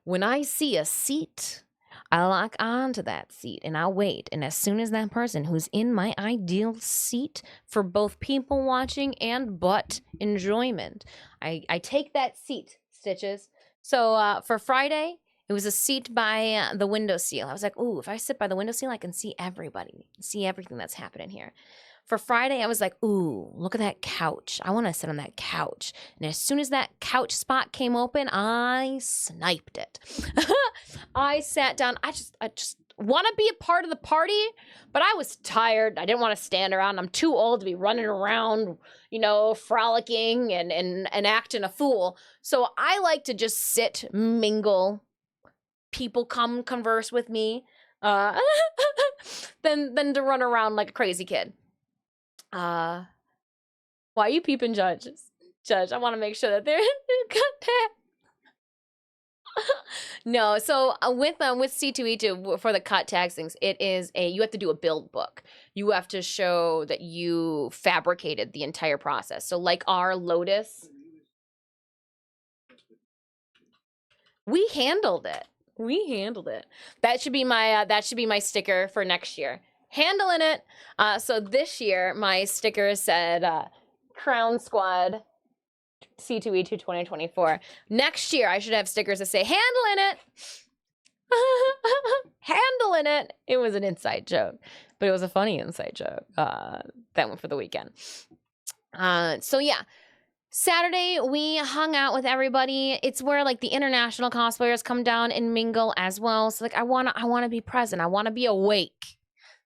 when I see a seat, I lock onto that seat and I wait. And as soon as that person who's in my ideal seat for both people watching and butt enjoyment, I take that seat, Stitches. So for Friday, it was a seat by the windowsill. I was like, ooh, if I sit by the windowsill, I can see everybody, see everything that's happening here. For Friday, I was like, ooh, look at that couch. I want to sit on that couch. And as soon as that couch spot came open, I sniped it. I sat down. I just want to be a part of the party, but I was tired. I didn't want to stand around. I'm too old to be running around, frolicking and acting a fool. So I like to just sit, mingle. People come converse with me, than to run around like a crazy kid. Why are you peeping, Judge? I want to make sure that they're contact. No, so with C2E2 for the cut tags things, it is you have to do a build book. You have to show that you fabricated the entire process. So like our Lotus, we handled it. That should be my sticker for next year. Handling it. So this year, my sticker said Crown Squad C2E2 2024. Next year, I should have stickers that say handling it. Handling it. It was an inside joke, but it was a funny inside joke. That one for the weekend. So yeah. Saturday, we hung out with everybody. It's where like the international cosplayers come down and mingle as well. So like I wanna be present. I wanna be awake.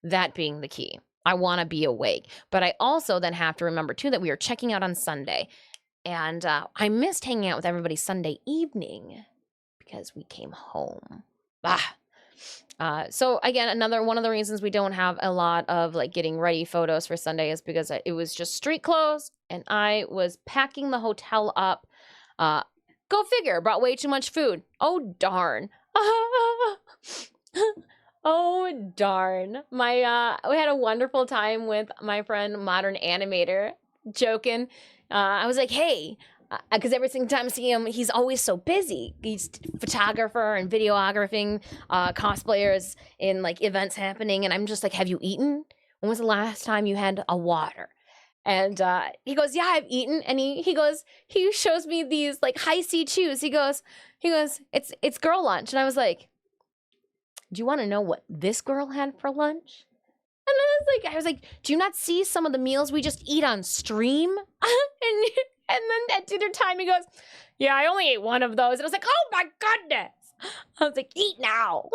That being the key. I want to be awake. But I also then have to remember, too, that we are checking out on Sunday. And I missed hanging out with everybody Sunday evening because we came home. So, again, another one of the reasons we don't have a lot of, like, getting ready photos for Sunday is because it was just street clothes. And I was packing the hotel up. Go figure. Brought way too much food. Oh, darn. Oh, darn. We had a wonderful time with my friend, Modern Animator, joking. I was like, hey, because every single time I see him, he's always so busy. He's photographer and videographing cosplayers in, like, events happening. And I'm just like, have you eaten? When was the last time you had a water? And he goes, yeah, I've eaten. And he shows me these, like, high C chews. He goes, it's girl lunch. And I was like, do you want to know what this girl had for lunch? And I was like, do you not see some of the meals we just eat on stream? and then at dinner time, he goes, yeah, I only ate one of those. And I was like, oh my goodness. I was like, eat now.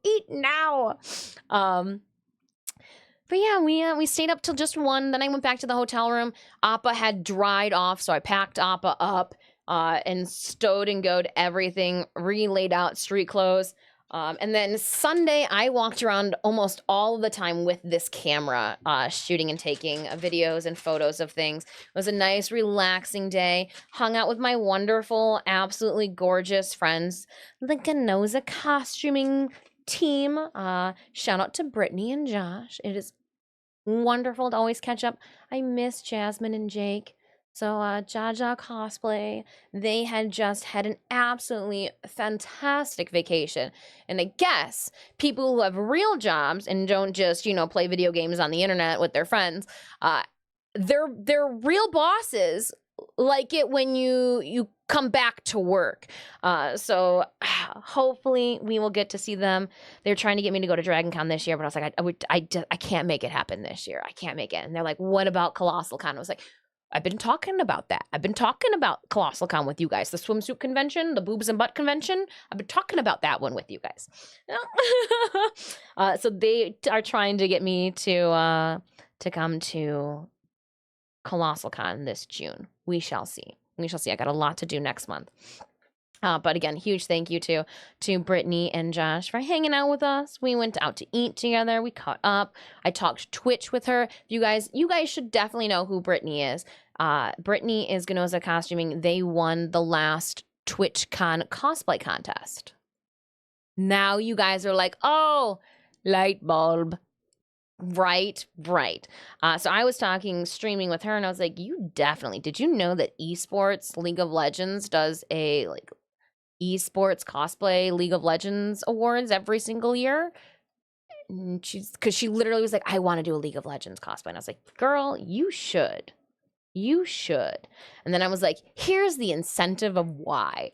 Eat now. But yeah, we stayed up till just 1. Then I went back to the hotel room. Appa had dried off, so I packed Appa up and stowed and goed everything, re-laid out street clothes. And then Sunday, I walked around almost all of the time with this camera, shooting and taking videos and photos of things. It was a nice, relaxing day. Hung out with my wonderful, absolutely gorgeous friends, the Ganoza costuming team. Shout out to Brittany and Josh. It is wonderful to always catch up. I miss Jasmine and Jake. So Jaja Cosplay, they had just had an absolutely fantastic vacation. And I guess people who have real jobs and don't just, you know, play video games on the internet with their friends, they're real bosses like it when you come back to work. So hopefully we will get to see them. They're trying to get me to go to Dragon Con this year, but I was like, I can't make it happen this year. I can't make it. And they're like, what about Colossal Con? I was like, I've been talking about that. I've been talking about Colossal Con with you guys. The swimsuit convention, the boobs and butt convention. I've been talking about that one with you guys. So they are trying to get me to come to Colossal Con this June. We shall see. We shall see. I got a lot to do next month. But again, huge thank you to Brittany and Josh for hanging out with us. We went out to eat together. We caught up. I talked Twitch with her. You guys should definitely know who Brittany is. Brittany is Ganoza Costuming. They won the last TwitchCon cosplay contest. Now you guys are like, oh, light bulb. Right. So I was streaming with her, and I was like, did you know that esports League of Legends does a like esports cosplay League of Legends awards every single year? And she literally was like, I want to do a League of Legends cosplay. And I was like, girl, you should. And then I was like, here's the incentive of why.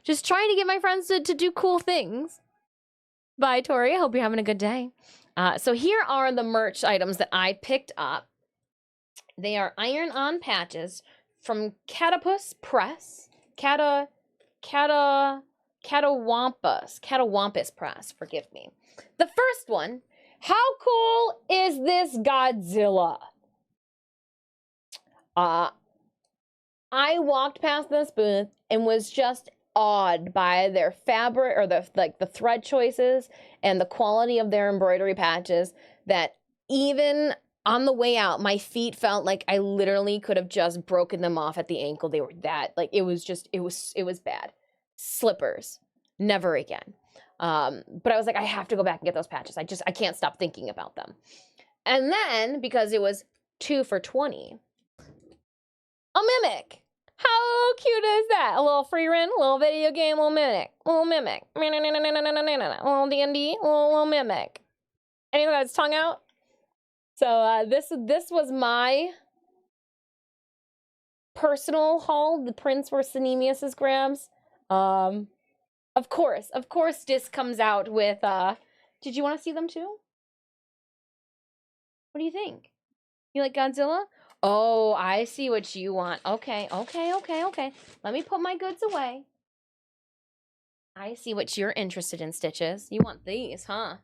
Just trying to get my friends to do cool things. Bye, Tori. I hope you're having a good day. So here are the merch items that I picked up. They are iron-on patches from Catapus Press. Catawampus Press, forgive me. The first one, how cool is this Godzilla? I walked past this booth and was just awed by their fabric, or the thread choices and the quality of their embroidery patches, that even on the way out, my feet felt like I literally could have just broken them off at the ankle. They were that, like, it was bad. Slippers, never again. But I was like, I have to go back and get those patches. I can't stop thinking about them. And then, because it was 2 for $20, a Mimic. How cute is that? A little free rent, a little video game, little Mimic. Little D&D, little Mimic. Anything got its tongue out? So this was my personal haul. The prints were Synemius's grabs. Of course, Disc comes out with, did you want to see them too? What do you think? You like Godzilla? Oh, I see what you want. Okay. Let me put my goods away. I see what you're interested in, Stitches. You want these, huh?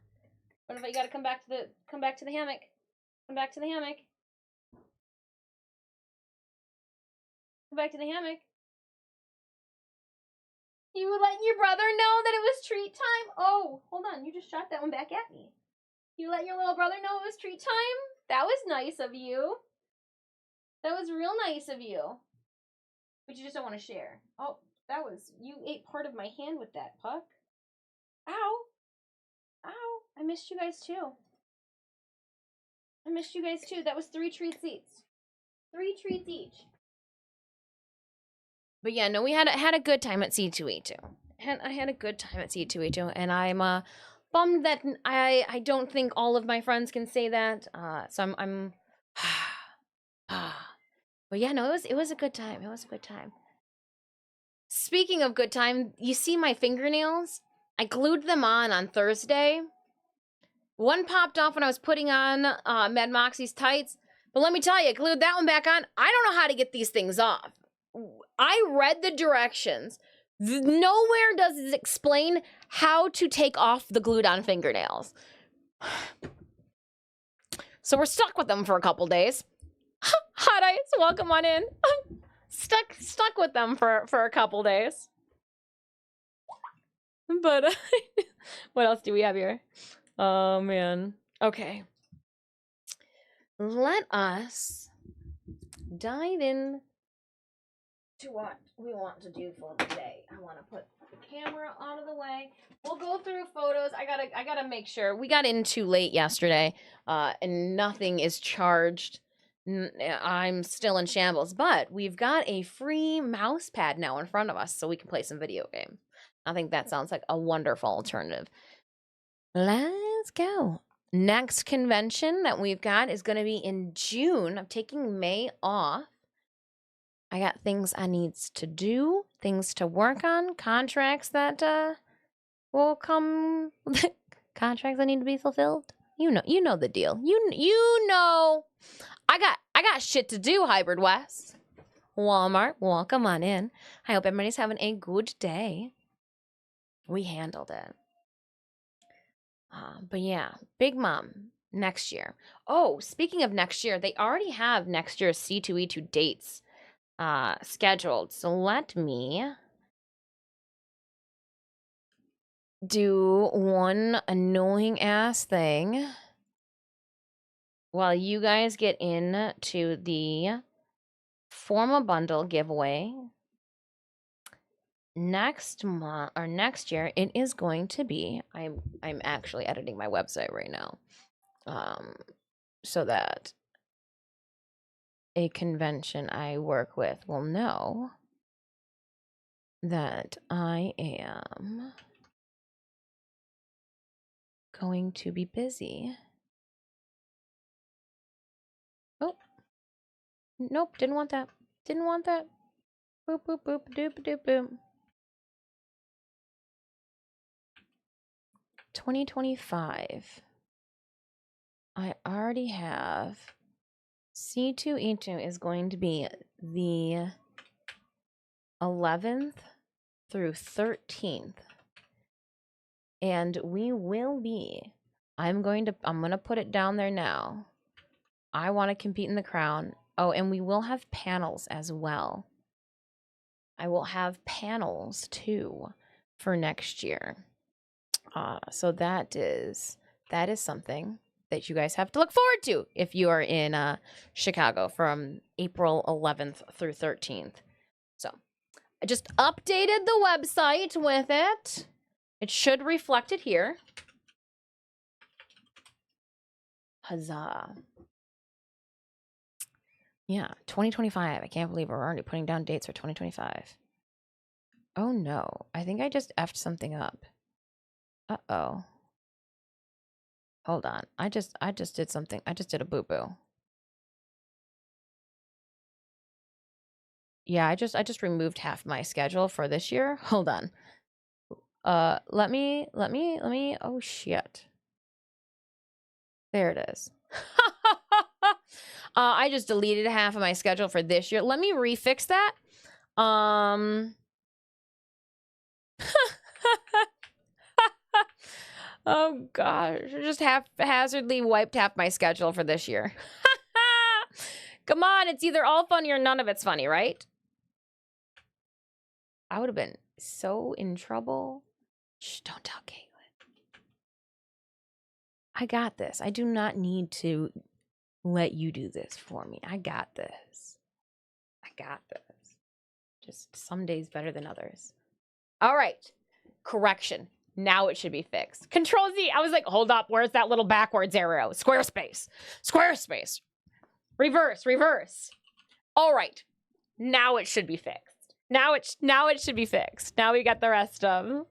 What about you gotta come back to the hammock? Come back to the hammock. Come back to the hammock. You were letting your brother know that it was treat time? Oh, hold on. You just shot that one back at me. You let your little brother know it was treat time? That was nice of you. That was real nice of you. But you just don't want to share. Oh, you ate part of my hand with that, Puck. Ow. I missed you guys too. That was 3 treats each. 3 treats each. But yeah, no, we had a good time at C2E2. I had a good time at C2E2, and I'm bummed that I don't think all of my friends can say that. So I'm but yeah, no, it was a good time. Speaking of good time, you see my fingernails? I glued them on Thursday. One popped off when I was putting on Mad Moxie's tights. But let me tell you, I glued that one back on. I don't know how to get these things off. I read the directions. Nowhere does it explain how to take off the glued on fingernails. So we're stuck with them for a couple days. Hot Ice, welcome on in. stuck with them for a couple days. But what else do we have here? Oh, man. Okay. Let us dive in to what we want to do for the day. I want to put the camera out of the way. We'll go through photos. I gotta make sure. We got in too late yesterday, and nothing is charged. I'm still in shambles, but we've got a free mouse pad now in front of us, so we can play some video games. I think that sounds like a wonderful alternative. Let's go. Next convention that we've got is going to be in June. I'm taking May off. I got things I needs to do, things to work on, contracts that will come, contracts that need to be fulfilled. You know the deal. You know, I got shit to do. Hybrid West, Walmart, welcome on in. I hope everybody's having a good day. We handled it. But yeah, Big Mom next year. Oh, speaking of next year, they already have next year's C2E2 dates scheduled. So let me do one annoying ass thing while you guys get into the form a bundle giveaway. Next month or next year, it is going to be. I'm actually editing my website right now, so that a convention I work with will know that I am going to be busy. Oh, nope, didn't want that. Didn't want that. Boop, boop, boop, doop, doop, boop. 2025. I already have C2E2 is going to be the 11th through 13th. And we will be, I'm going to put it down there now. I want to compete in the crown. Oh, and we will have panels as well. I will have panels too for next year. So that is something that you guys have to look forward to if you are in Chicago from April 11th through 13th. So I just updated the website with it. It should reflect it here. Huzzah. Yeah, 2025. I can't believe we're already putting down dates for 2025. Oh no, I think I just effed something up. Uh-oh. Hold on. I just did something. I just did a boo-boo. Yeah, I just removed half my schedule for this year. Hold on. Let me, oh shit. There it is. I just deleted half of my schedule for this year. Let me refix that. Oh gosh, I just haphazardly wiped half my schedule for this year. Come on, it's either all funny or none of it's funny, right? I would have been so in trouble. Shh, don't tell Caitlin. I got this. I do not need to let you do this for me. I got this. I got this. Just some days better than others. All right. Correction. Now it should be fixed. Control Z. I was like, hold up. Where's that little backwards arrow? Squarespace. Squarespace. Reverse. All right. Now it should be fixed. Now it should be fixed. Now we got the rest of them.